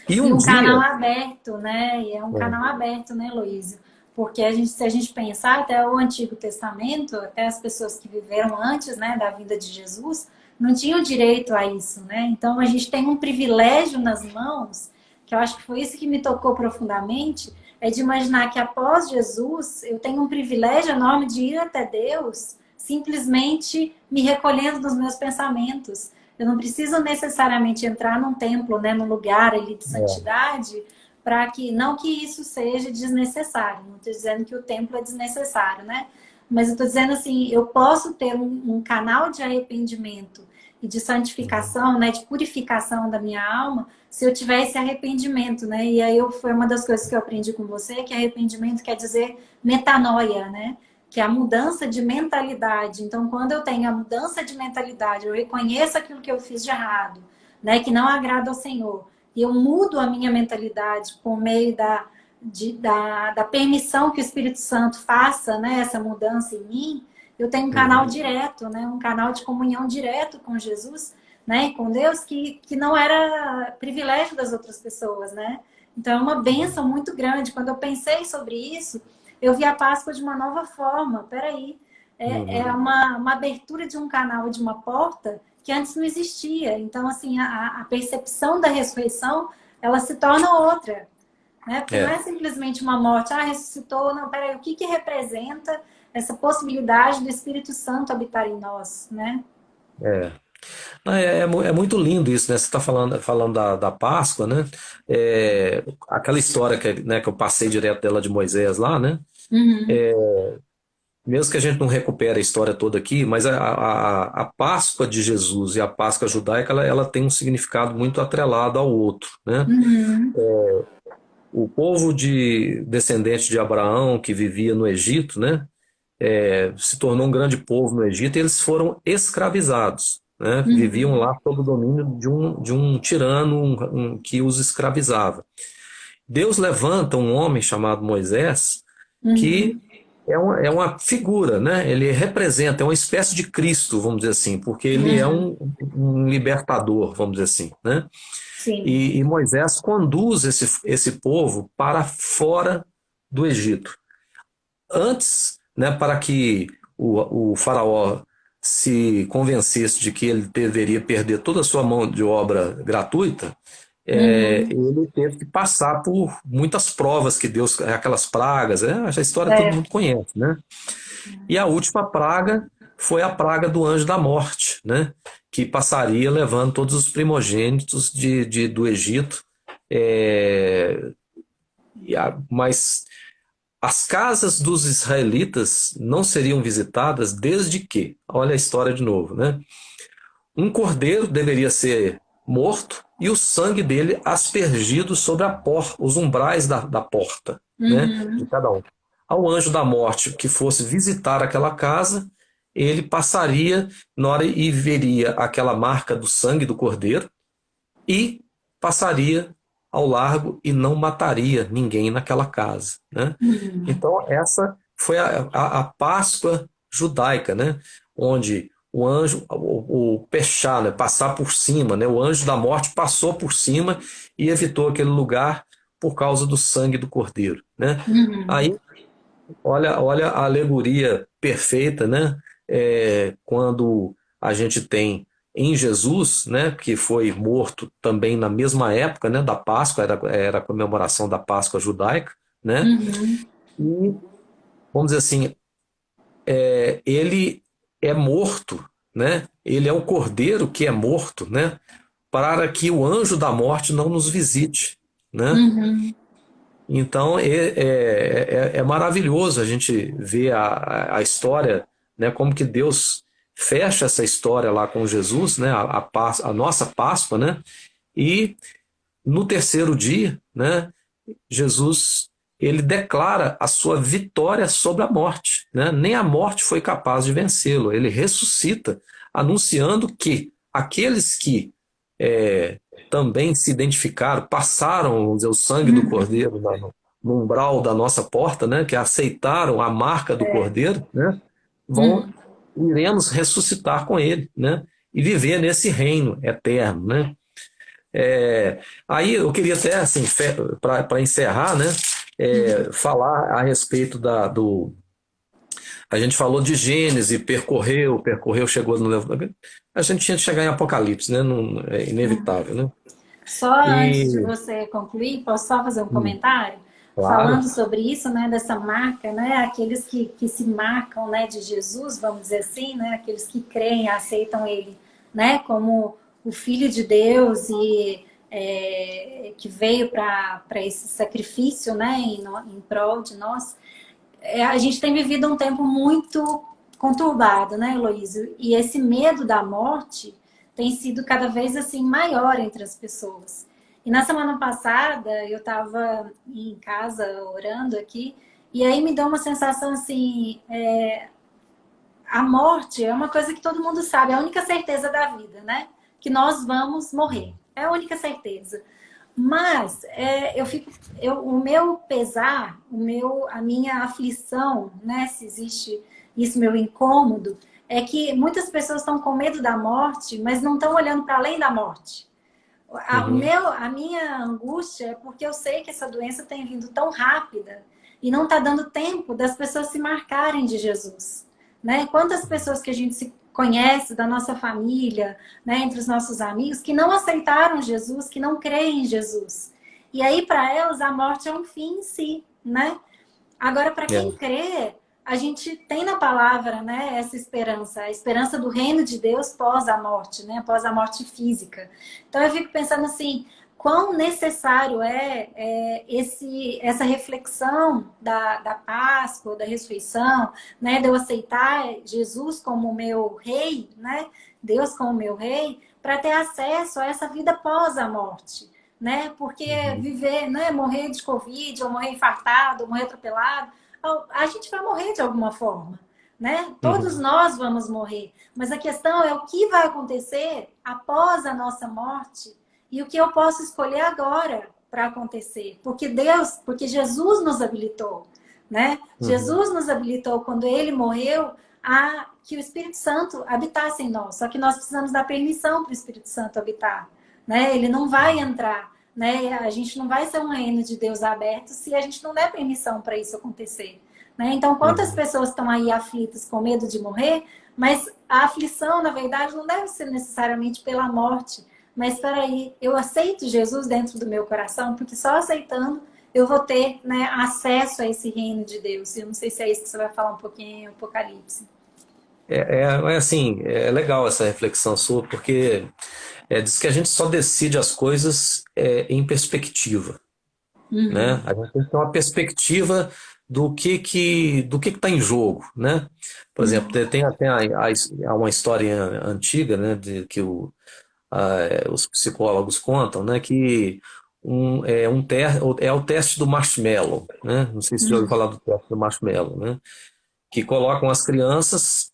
S2: E
S1: E
S2: um
S1: um canal
S2: dia,
S1: aberto, né? E é um
S2: é,
S1: canal aberto, né, Luísa? Porque se a gente pensar até o Antigo Testamento, até as pessoas que viveram antes, né, da vida de Jesus, não tinham direito a isso, né? Então a gente tem um privilégio nas mãos, que eu acho que foi isso que me tocou profundamente, é de imaginar que após Jesus eu tenho um privilégio enorme de ir até Deus, simplesmente me recolhendo dos meus pensamentos. Eu não preciso necessariamente entrar num templo, né, num lugar ali de santidade, para que não que isso seja desnecessário. Não estou dizendo que o templo é desnecessário, né? Mas eu estou dizendo assim, eu posso ter um canal de arrependimento e de santificação, né, de purificação da minha alma, se eu tiver esse arrependimento, né? E aí foi uma das coisas que eu aprendi com você, que arrependimento quer dizer metanoia, né? Que é a mudança de mentalidade. Então, quando eu tenho a mudança de mentalidade, eu reconheço aquilo que eu fiz de errado, né, que não agrada ao Senhor, e eu mudo a minha mentalidade por meio da permissão que o Espírito Santo faça, né, essa mudança em mim, eu tenho um canal
S2: uhum,
S1: direto, né, um canal de comunhão direto com Jesus, né, com Deus, que não era privilégio das outras pessoas, né? Então é uma bênção muito grande. Quando eu pensei sobre isso, eu vi a Páscoa de uma nova forma. Peraí, é
S2: uhum,
S1: uma abertura de um canal, de uma porta que antes não existia. Então, assim, a percepção da ressurreição, ela se torna outra, né? Porque não
S2: é,
S1: é simplesmente uma morte, ressuscitou, não, peraí, o que representa essa possibilidade do Espírito Santo habitar em nós, né?
S2: é. É muito lindo isso, né? Você está falando da Páscoa, né? Aquela história né, que eu passei direto dela de Moisés lá, né?
S1: Uhum.
S2: Mesmo que a gente não recupere a história toda aqui, mas a Páscoa de Jesus e a Páscoa judaica, ela tem um significado muito atrelado ao outro, né?
S1: Uhum.
S2: O povo descendente de Abraão, que vivia no Egito, né? Se tornou um grande povo no Egito e eles foram escravizados, né? Viviam
S1: Uhum.
S2: lá sob o domínio de um tirano que os escravizava. Deus levanta um homem chamado Moisés, que
S1: Uhum.
S2: é uma figura, né? Ele representa, é uma espécie de Cristo, vamos dizer assim, porque ele é
S1: Uhum.
S2: um libertador, vamos dizer assim, né?
S1: Sim.
S2: E Moisés conduz esse povo para fora do Egito. Antes, né, para que o faraó se convencesse de que ele deveria perder toda a sua mão de obra gratuita,
S1: Uhum.
S2: ele teve que passar por muitas provas que Deus, aquelas pragas, essa história todo
S1: É.
S2: mundo conhece, né? E a última praga foi a praga do anjo da morte, né? Que passaria levando todos os primogênitos do Egito. É, mas as casas dos israelitas não seriam visitadas desde que, olha a história de novo, né? Um cordeiro deveria ser morto e o sangue dele aspergido sobre os umbrais da porta, né? De
S1: Uhum.
S2: cada um. ao anjo da morte que fosse visitar aquela casa, ele passaria na hora e veria aquela marca do sangue do cordeiro e passaria ao largo e não mataria ninguém naquela casa, né?
S1: Uhum.
S2: Então, essa foi a Páscoa judaica, né? Onde o anjo, o Peshá, né? Passar por cima, né? O anjo da morte passou por cima e evitou aquele lugar por causa do sangue do cordeiro, né?
S1: Uhum.
S2: Aí, olha a alegoria perfeita, né? Quando a gente tem em Jesus, né, que foi morto também na mesma época, né, da Páscoa, era a comemoração da Páscoa judaica, né?
S1: Uhum.
S2: E, vamos dizer assim, ele é morto, né? Ele é o cordeiro que é morto, né? Para que o anjo da morte não nos visite, né?
S1: Uhum.
S2: Então é maravilhoso a gente ver a história, né? Como que Deus fecha essa história lá com Jesus, né? A nossa Páscoa, né? E no terceiro dia, né? Jesus ele declara a sua vitória sobre a morte, né? Nem a morte foi capaz de vencê-lo. Ele ressuscita, anunciando que aqueles que é, também se identificaram, passaram, vamos dizer, o sangue do
S1: Uhum.
S2: Cordeiro no umbral da nossa porta, né? Que aceitaram a marca do Cordeiro, né? Vão
S1: Uhum.
S2: iremos ressuscitar com ele, né? E viver nesse reino eterno, né? Aí eu queria até, assim, para encerrar, né,
S1: Uhum.
S2: falar a respeito do. A gente falou de Gênesis, percorreu, chegou no. A gente tinha que chegar em Apocalipse, né? Não, é inevitável, né?
S1: Só antes de
S2: E.
S1: você concluir, posso só fazer um
S2: Hum,
S1: comentário?
S2: claro.
S1: Falando sobre isso, né, dessa marca, né, aqueles que se marcam, né, de Jesus, vamos dizer assim, né, aqueles que creem, aceitam ele, né, como o Filho de Deus e que veio para esse sacrifício, né, em prol de nós. A gente tem vivido um tempo muito conturbado, né, Heloísio? E esse medo da morte tem sido cada vez assim maior entre as pessoas. E na semana passada eu estava em casa orando aqui e aí me deu uma sensação assim, a morte é uma coisa que todo mundo sabe, é a única certeza da vida, né? Que nós vamos morrer, é a única certeza. Mas o meu pesar, a minha aflição, né? Se existe isso, meu incômodo, é que muitas pessoas estão com medo da morte, mas não estão olhando para além da morte.
S2: Uhum,
S1: A minha angústia é porque eu sei que essa doença tem vindo tão rápida e não está dando tempo das pessoas se marcarem de Jesus, né? Quantas pessoas que a gente se conhece da nossa família, né, entre os nossos amigos, que não aceitaram Jesus, que não creem em Jesus. E aí para elas a morte é um fim em si, né? Agora, para quem
S2: é,
S1: crê, a gente tem na palavra, né, essa esperança, a esperança do reino de Deus pós a morte, né, pós a morte física. Então eu fico pensando assim, quão necessário essa reflexão da Páscoa, da ressurreição, né, de eu aceitar Jesus como meu rei, né, Deus como meu rei, para ter acesso a essa vida pós a morte, né? Porque
S2: uhum,
S1: viver, né? Morrer de Covid, ou morrer infartado, ou morrer atropelado, a gente vai morrer de alguma forma, né? Todos
S2: uhum,
S1: nós vamos morrer. Mas a questão é o que vai acontecer após a nossa morte e o que eu posso escolher agora para acontecer. Porque Jesus nos habilitou, né?
S2: uhum,
S1: Jesus nos habilitou quando ele morreu a que o Espírito Santo habitasse em nós. Só que nós precisamos dar permissão para o Espírito Santo habitar, né? Ele não vai entrar, né? A gente não vai ser um reino de Deus aberto se a gente não der permissão para isso acontecer, né? Então, quantas
S2: uhum.
S1: pessoas estão aí aflitas com medo de morrer, mas a aflição, na verdade, não deve ser necessariamente pela morte, mas espera aí, eu aceito Jesus dentro do meu coração, porque só aceitando eu vou ter, né, acesso a esse reino de Deus. Eu não sei se é isso que você vai falar um pouquinho em Apocalipse.
S2: Assim, é legal essa reflexão sua, porque diz que a gente só decide as coisas em perspectiva, né?
S1: Uhum,
S2: A gente tem que ter uma perspectiva do que está em jogo, né? Por exemplo,
S1: uhum,
S2: tem até uma história antiga, né, de que os psicólogos contam, né, que é o teste do marshmallow, né? Não sei se você já ouviu falar do teste do marshmallow, né? Que colocam as crianças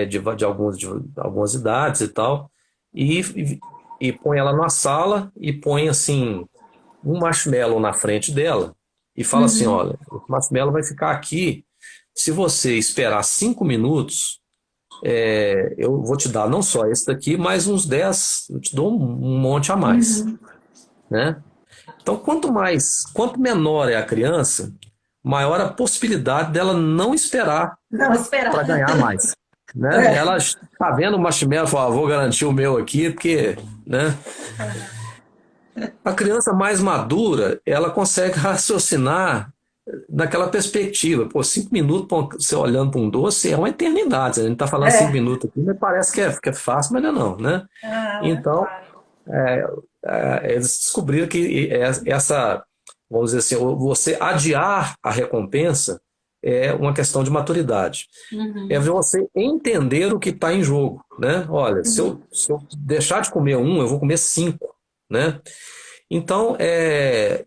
S2: de algumas idades e tal, e põe ela na sala e põe assim um marshmallow na frente dela e fala assim,
S1: Uhum.
S2: olha, o marshmallow vai ficar aqui. Se você esperar 5 minutos, eu vou te dar não só esse daqui, mas uns 10, eu te dou um monte a mais,
S1: Uhum.
S2: né? Então, quanto menor é a criança, maior a possibilidade dela não esperar
S1: Não esperar.
S2: para ganhar mais, né?
S1: É.
S2: Ela está vendo o marshmallow e fala, vou garantir o meu aqui, porque, né? A criança mais madura, ela consegue raciocinar naquela perspectiva. Pô, 5 minutos você olhando para um doce é uma eternidade. A gente está falando 5 minutos aqui, mas parece que é fácil, mas não é não, né?
S1: Ah,
S2: Então,
S1: claro.
S2: eles descobriram que vamos dizer assim, você adiar a recompensa é uma questão de maturidade. É
S1: Uhum.
S2: você entender o que está em jogo, né? Olha, se eu deixar de comer um, eu vou comer cinco, né? Então,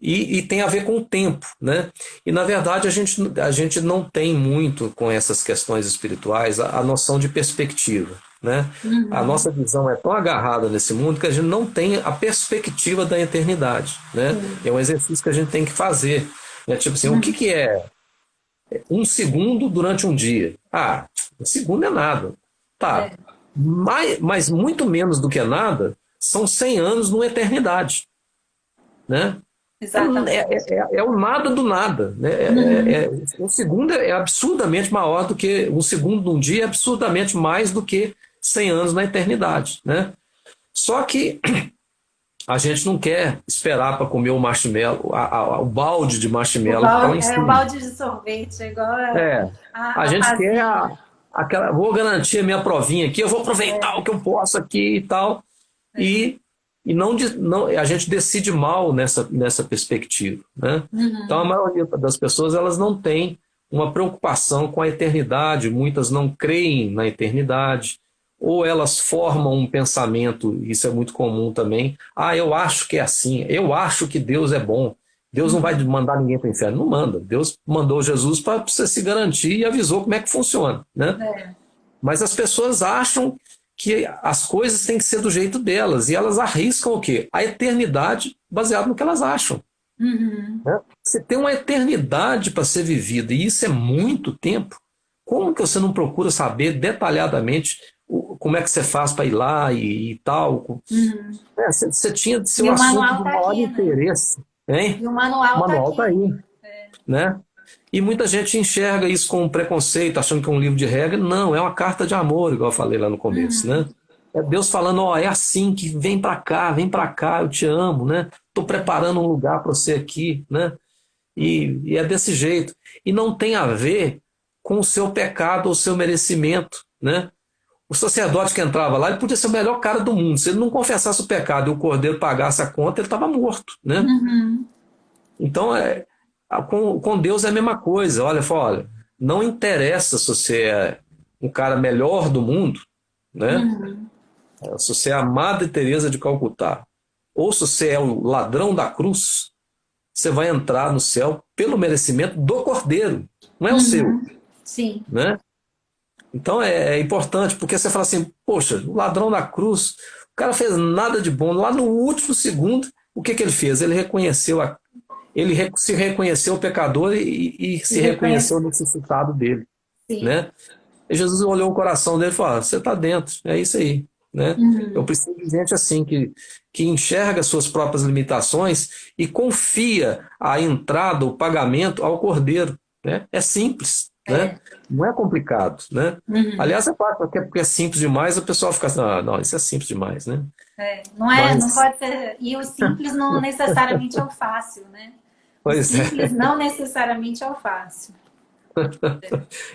S2: e tem a ver com o tempo, né? E na verdade a gente não tem muito com essas questões espirituais a noção de perspectiva, né? A
S1: Uhum.
S2: nossa visão é tão agarrada nesse mundo que a gente não tem a perspectiva da eternidade, né?
S1: Sim.
S2: É um exercício que a gente tem que fazer, né? Tipo assim, o que
S1: Uhum.
S2: que é 1 segundo durante um dia? Ah, 1 segundo é nada. Tá.
S1: É,
S2: Mas muito menos do que nada são 100 anos numa eternidade, né?
S1: exatamente.
S2: É o nada do nada, né?
S1: Uhum.
S2: 1 segundo é absurdamente maior do que 1 segundo num dia, é absurdamente mais do que 100 anos na eternidade, né? Só que a gente não quer esperar para comer o marshmallow, o balde de marshmallow que está lá em
S1: O
S2: cima.
S1: balde de sorvete, é igual
S2: É, a
S1: a
S2: gente quer
S1: pazinha.
S2: aquela, vou garantir a minha provinha aqui, eu vou aproveitar o que eu posso aqui e tal.
S1: É.
S2: E não, a gente decide mal nessa perspectiva, né? Então, a
S1: Uhum.
S2: maioria das pessoas elas não têm uma preocupação com a eternidade, muitas não creem na eternidade, ou elas formam um pensamento, isso é muito comum também, eu acho que é assim, eu acho que Deus é bom, Deus não vai
S1: Uhum.
S2: mandar ninguém para o inferno, não manda, Deus mandou Jesus para você se garantir e avisou como é que funciona, né?
S1: É.
S2: Mas as pessoas acham que as coisas têm que ser do jeito delas e elas arriscam o quê? A eternidade baseado no que elas acham.
S1: Uhum.
S2: Né? Você tem uma eternidade para ser vivida e isso é muito tempo. Como que você não procura saber detalhadamente como é que você faz para ir lá e tal?
S1: Uhum.
S2: Você tinha de ser
S1: E
S2: um
S1: o
S2: assunto
S1: manual
S2: de
S1: tá
S2: maior
S1: aqui, né?
S2: interesse, hein?
S1: E o
S2: O
S1: manual tá
S2: manual está
S1: aqui.
S2: aí, né? E muita gente enxerga isso com preconceito, achando que é um livro de regra. Não, é uma carta de amor, igual eu falei lá no começo, né?
S1: Uhum.
S2: É Deus falando, ó, é assim que vem pra cá, eu te amo, né? Estou
S1: É.
S2: preparando um lugar para você aqui, né? E é desse jeito. E não tem a ver com o seu pecado ou o seu merecimento, né? O sacerdote que entrava lá, ele podia ser o melhor cara do mundo. Se ele não confessasse o pecado e o cordeiro pagasse a conta, ele estava morto, né?
S1: Uhum.
S2: Então, com Deus é a mesma coisa. Olha, fala, olha, não interessa se você é um cara melhor do mundo, né?
S1: Uhum.
S2: Se você é a Madre Teresa de Calcutá, ou se você é o ladrão da cruz, você vai entrar no céu pelo merecimento do Cordeiro, não é o seu,
S1: Uhum. Sim.
S2: né? Então é importante, porque você fala assim, poxa, o ladrão da cruz, o cara fez nada de bom. Lá no último segundo, o que ele fez? Ele se reconheceu o pecador e
S1: E
S2: se reconheceu o
S1: reconhecer.
S2: necessitado dele,
S1: Sim.
S2: né? E Jesus olhou o coração dele e falou: você está dentro, é isso aí, né? Eu
S1: Uhum.
S2: preciso de gente assim que enxerga suas próprias limitações e confia a entrada, o pagamento ao Cordeiro, né? É simples, né?
S1: É.
S2: Não é complicado, né?
S1: Uhum.
S2: Aliás, é claro, porque é simples demais, o pessoal fica assim, não, isso é simples demais, né?
S1: É. Não é, não
S2: Mas,
S1: pode ser. E o simples não necessariamente é o fácil, né? O
S2: pois
S1: simples
S2: é,
S1: não necessariamente é o fácil.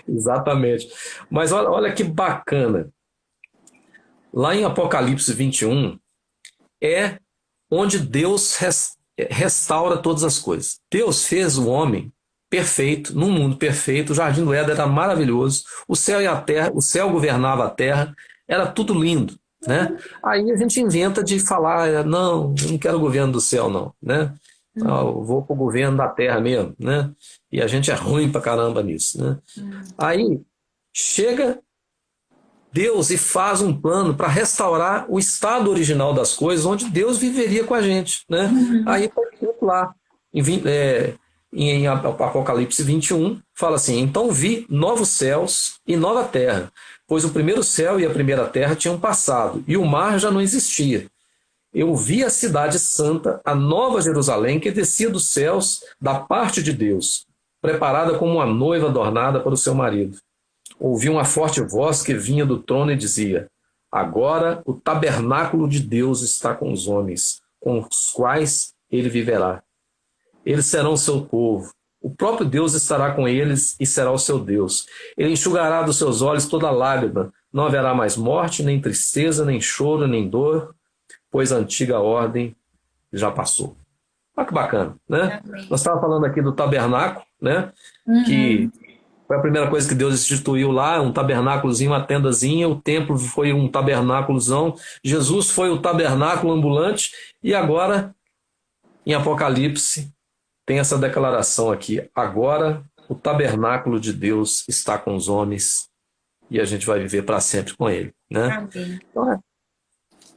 S2: exatamente. Mas olha que bacana. Lá em Apocalipse 21, é onde Deus restaura todas as coisas. Deus fez o homem perfeito, num mundo perfeito, o jardim do Éden era maravilhoso, o céu e a terra, o céu governava a terra, era tudo lindo. né? Aí a gente inventa de falar, não, eu não quero o governo do céu, não, né? Eu vou para o governo da terra mesmo, né? E a gente é ruim pra caramba nisso, né? Aí chega Deus e faz um plano para restaurar o estado original das coisas, onde Deus viveria com a gente, né? Aí está escrito lá, em Apocalipse 21, fala assim: então vi novos céus e nova terra, pois o primeiro céu e a primeira terra tinham passado, e o mar já não existia. Eu vi a cidade santa, a nova Jerusalém, que descia dos céus da parte de Deus, preparada como uma noiva adornada para o seu marido. Ouvi uma forte voz que vinha do trono e dizia: agora o tabernáculo de Deus está com os homens, com os quais ele viverá. Eles serão seu povo. O próprio Deus estará com eles e será o seu Deus. Ele enxugará dos seus olhos toda lágrima. Não haverá mais morte, nem tristeza, nem choro, nem dor, pois a antiga ordem já passou. Olha que bacana, né?
S1: Amém.
S2: Nós estávamos falando aqui do tabernáculo, né? Que foi a primeira coisa que Deus instituiu lá, um tabernáculozinho, uma tendazinha. O templo foi um tabernáculozão. Jesus foi o tabernáculo ambulante. E agora, em Apocalipse, tem essa declaração aqui: agora o tabernáculo de Deus está com os homens e a gente vai viver para sempre com ele, né?
S1: Amém.
S2: Então,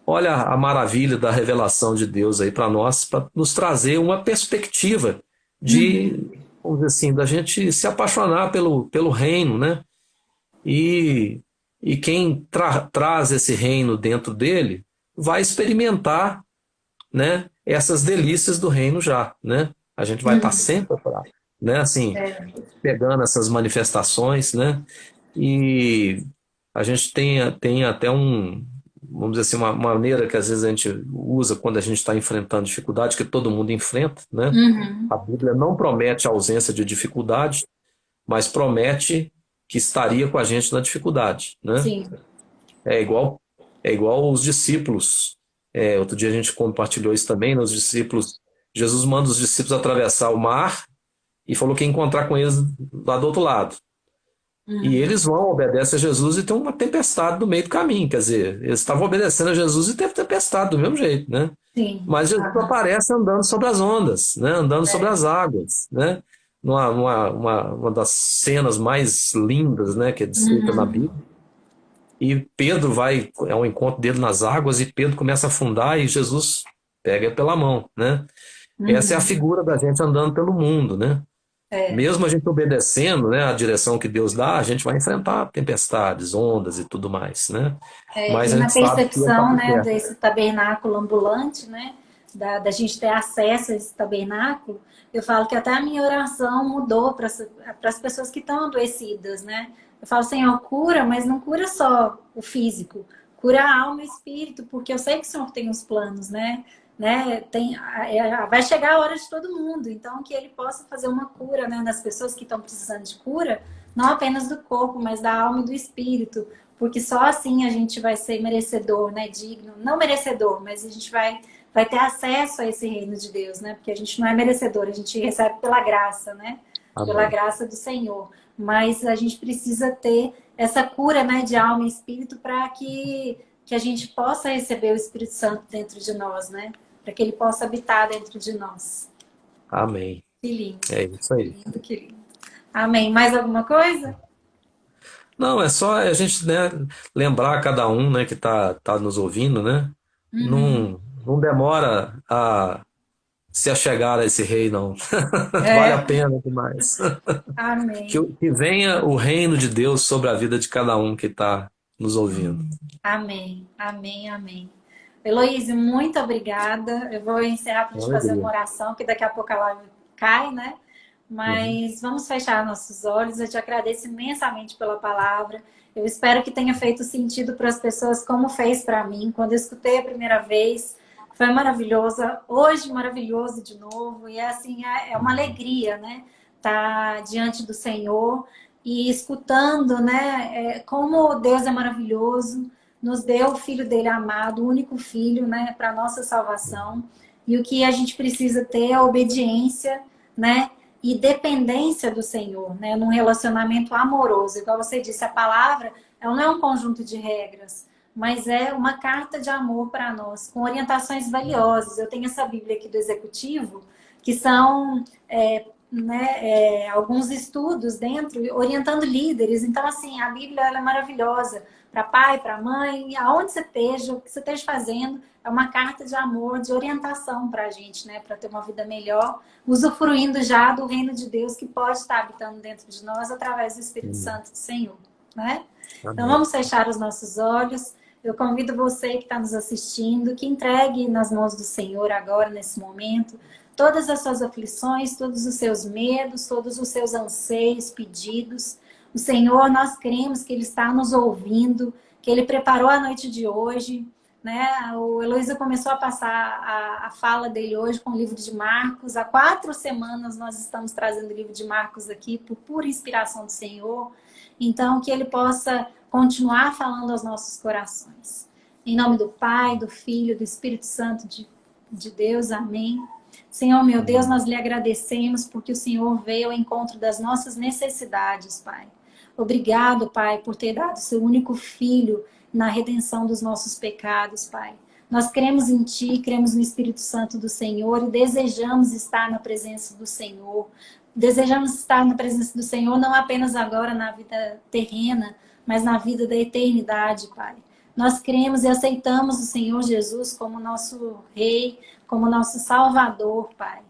S2: olha a maravilha da revelação de Deus aí para nós, para nos trazer uma perspectiva de, vamos dizer assim, da gente se apaixonar pelo reino, né? E quem traz esse reino dentro dele vai experimentar, né, essas delícias do reino já, né? A gente vai estar sempre pra, né, assim, pegando essas manifestações, né? E a gente tem até vamos dizer assim, uma maneira que às vezes a gente usa quando a gente está enfrentando dificuldade, que todo mundo enfrenta, né? A Bíblia não promete a ausência de dificuldade, mas promete que estaria com a gente na dificuldade, né?
S1: Sim.
S2: É igual os discípulos. Outro dia a gente compartilhou isso também, nos discípulos. Jesus manda os discípulos atravessar o mar e falou que ia encontrar com eles lá do outro lado. E eles vão, obedecem a Jesus e tem uma tempestade no meio do caminho. Quer dizer, eles estavam obedecendo a Jesus e teve tempestade do mesmo jeito, né?
S1: Sim.
S2: Mas Jesus aparece andando sobre as ondas, né? Andando sobre as águas, né? Uma das cenas mais lindas, né, que é descrita na Bíblia. E Pedro é um encontro dele nas águas, e Pedro começa a afundar e Jesus pega pela mão, né? Essa é a figura da gente andando pelo mundo, né? Mesmo a gente obedecendo, né, a direção que Deus dá, a gente vai enfrentar tempestades, ondas e tudo mais, né? Mas
S1: E
S2: a
S1: na
S2: gente sabe que Ele está
S1: percepção,
S2: por
S1: né,
S2: perto.
S1: desse tabernáculo ambulante, né, da gente ter acesso a esse tabernáculo, eu falo que até a minha oração mudou para as pessoas que estão adoecidas, né? Eu falo: Senhor, cura, mas não cura só o físico, cura a alma e o espírito, porque eu sei que o Senhor tem os planos, né? Vai chegar a hora de todo mundo, então que Ele possa fazer uma cura, né, nas pessoas que estão precisando de cura, não apenas do corpo, mas da alma e do espírito, porque só assim a gente vai ser merecedor, né, digno, não merecedor, mas a gente vai ter acesso a esse reino de Deus, né, porque a gente não é merecedor, a gente recebe pela graça, né, pela
S2: Amém.
S1: graça do Senhor, mas a gente precisa ter essa cura, né, de alma e espírito para que a gente possa receber o Espírito Santo dentro de nós, né, para que ele possa habitar dentro de nós.
S2: Amém.
S1: Que lindo,
S2: É isso aí.
S1: que lindo. Amém. Mais alguma coisa?
S2: Não, é só a gente, né, lembrar cada um, né, que tá nos ouvindo, né? Não demora a se achegar a esse rei, não. Vale a pena demais.
S1: Amém.
S2: Que venha o reino de Deus sobre a vida de cada um que está nos ouvindo.
S1: Amém. Amém. Amém. Heloíse, muito obrigada. Eu vou encerrar para a gente fazer uma oração, que daqui a pouco a live cai, né? Mas vamos fechar nossos olhos. Eu te agradeço imensamente pela palavra. Eu espero que tenha feito sentido para as pessoas, como fez para mim. Quando eu escutei a primeira vez, foi maravilhosa. Hoje, maravilhoso de novo. E assim, é uma alegria, né? Estar diante do Senhor e escutando, né? Como Deus é maravilhoso. Nos deu o Filho dele amado, o único Filho, né? Para nossa salvação. E o que a gente precisa ter é a obediência, né? E dependência do Senhor, né? Num relacionamento amoroso. Igual você disse, a palavra ela não é um conjunto de regras, mas é uma carta de amor para nós, com orientações valiosas. Eu tenho essa Bíblia aqui do Executivo, que são alguns estudos dentro, orientando líderes. Então, assim, a Bíblia ela é maravilhosa para pai, para mãe, aonde você esteja, o que você esteja fazendo, é uma carta de amor, de orientação para a gente, né? Para ter uma vida melhor, usufruindo já do reino de Deus que pode estar habitando dentro de nós através do Espírito Santo do Senhor, né? Então,
S2: Amém.
S1: vamos fechar os nossos olhos. Eu convido você que está nos assistindo, que entregue nas mãos do Senhor agora, nesse momento, todas as suas aflições, todos os seus medos, todos os seus anseios, pedidos. O Senhor, nós cremos que Ele está nos ouvindo, que Ele preparou a noite de hoje, né? O Heloísa começou a passar a fala dele hoje com o livro de Marcos. Há 4 semanas nós estamos trazendo o livro de Marcos aqui, por pura inspiração do Senhor. Então, que Ele possa continuar falando aos nossos corações. Em nome do Pai, do Filho, do Espírito Santo de Deus. Amém. Senhor, meu Deus, nós lhe agradecemos porque o Senhor veio ao encontro das nossas necessidades, Pai. Obrigado, Pai, por ter dado seu único filho na redenção dos nossos pecados, Pai. Nós cremos em Ti, cremos no Espírito Santo do Senhor e desejamos estar na presença do Senhor. Desejamos estar na presença do Senhor não apenas agora na vida terrena, mas na vida da eternidade, Pai. Nós cremos e aceitamos o Senhor Jesus como nosso Rei, como nosso Salvador, Pai.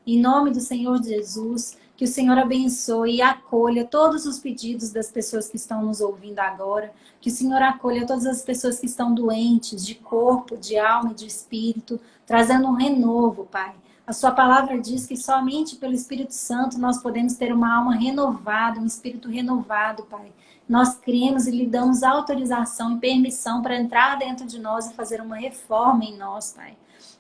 S1: Em nome do Senhor Jesus, que o Senhor abençoe e acolha todos os pedidos das pessoas que estão nos ouvindo agora. Que o Senhor acolha todas as pessoas que estão doentes, de corpo, de alma e de espírito, trazendo um renovo, Pai. A sua palavra diz que somente pelo Espírito Santo nós podemos ter uma alma renovada, um espírito renovado, Pai. Nós cremos e lhe damos autorização e permissão para entrar dentro de nós e fazer uma reforma em nós, Pai.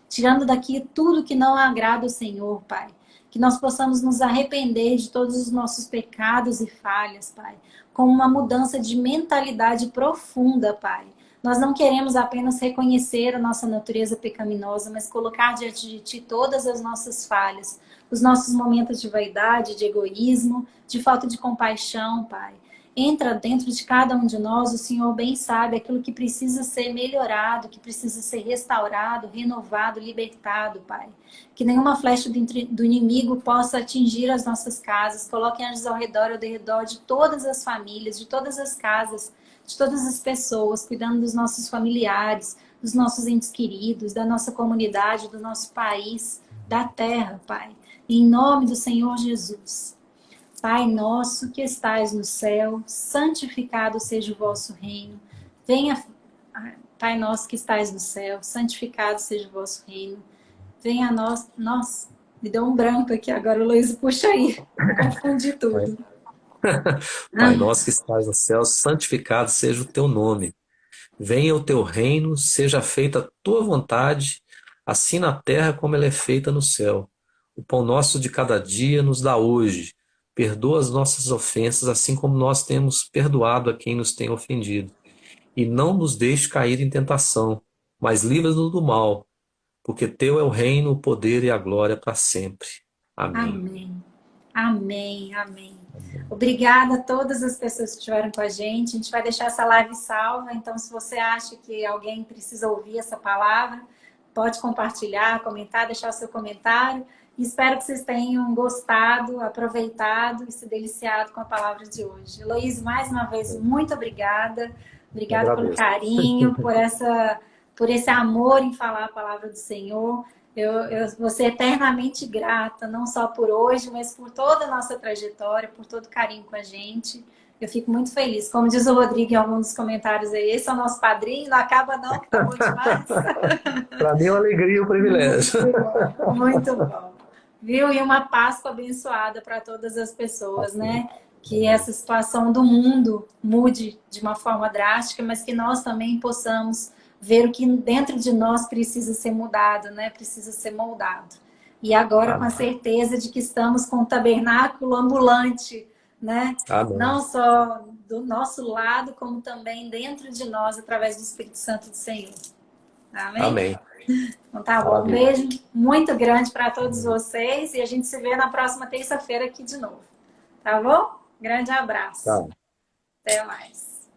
S1: Tirando daqui tudo que não agrada ao Senhor, Pai. Que nós possamos nos arrepender de todos os nossos pecados e falhas, Pai. Com uma mudança de mentalidade profunda, Pai. Nós não queremos apenas reconhecer a nossa natureza pecaminosa, mas colocar diante de Ti todas as nossas falhas, os nossos momentos de vaidade, de egoísmo, de falta de compaixão, Pai. Entra dentro de cada um de nós, o Senhor bem sabe aquilo que precisa ser melhorado, que precisa ser restaurado, renovado, libertado, Pai. Que nenhuma flecha do inimigo possa atingir as nossas casas. Coloque anjos ao redor e ao derredor de todas as famílias, de todas as casas, de todas as pessoas, cuidando dos nossos familiares, dos nossos entes queridos, da nossa comunidade, do nosso país, da terra, Pai. Em nome do Senhor Jesus. Pai nosso que estais no céu, santificado seja o vosso reino. Venha, Pai nosso que estais no céu, santificado seja o vosso reino. Venha a nós. Nossa, me deu um branco aqui agora, o Luiz, puxa aí. Confundi tudo.
S2: Pai nosso que estás no céu, santificado seja o teu nome. Venha o teu reino, seja feita a tua vontade, assim na terra como ela é feita no céu. O pão nosso de cada dia nos dá hoje. Perdoa as nossas ofensas, assim como nós temos perdoado a quem nos tem ofendido. E não nos deixe cair em tentação, mas livra-nos do mal, porque teu é o reino, o poder e a glória para sempre. Amém.
S1: Amém. Amém, amém. Obrigada a todas as pessoas que estiveram com a gente. A gente vai deixar essa live salva, então se você acha que alguém precisa ouvir essa palavra, pode compartilhar, comentar, deixar o seu comentário. Espero que vocês tenham gostado, aproveitado e se deliciado com a palavra de hoje. Heloísa, mais uma vez, muito obrigada. Obrigada pelo carinho, por esse amor em falar a palavra do Senhor. Eu vou ser eternamente grata, não só por hoje, mas por toda a nossa trajetória, por todo o carinho com a gente. Eu fico muito feliz. Como diz o Rodrigo em alguns dos comentários aí, esse é o nosso padrinho, não acaba não, que tá bom demais.
S2: Para mim é uma alegria e um privilégio.
S1: Muito bom, muito bom. Viu? E uma Páscoa abençoada para todas as pessoas, né? Que essa situação do mundo mude de uma forma drástica, mas que nós também possamos ver o que dentro de nós precisa ser mudado, né? Precisa ser moldado. E agora com a certeza de que estamos com um tabernáculo ambulante, né?
S2: Amém.
S1: Não só do nosso lado, como também dentro de nós, através do Espírito Santo do Senhor. Amém?
S2: Amém.
S1: Então tá bom, um beijo muito grande para todos vocês e a gente se vê na próxima terça-feira aqui de novo. Tá bom? Grande abraço.
S2: Tá.
S1: Até mais.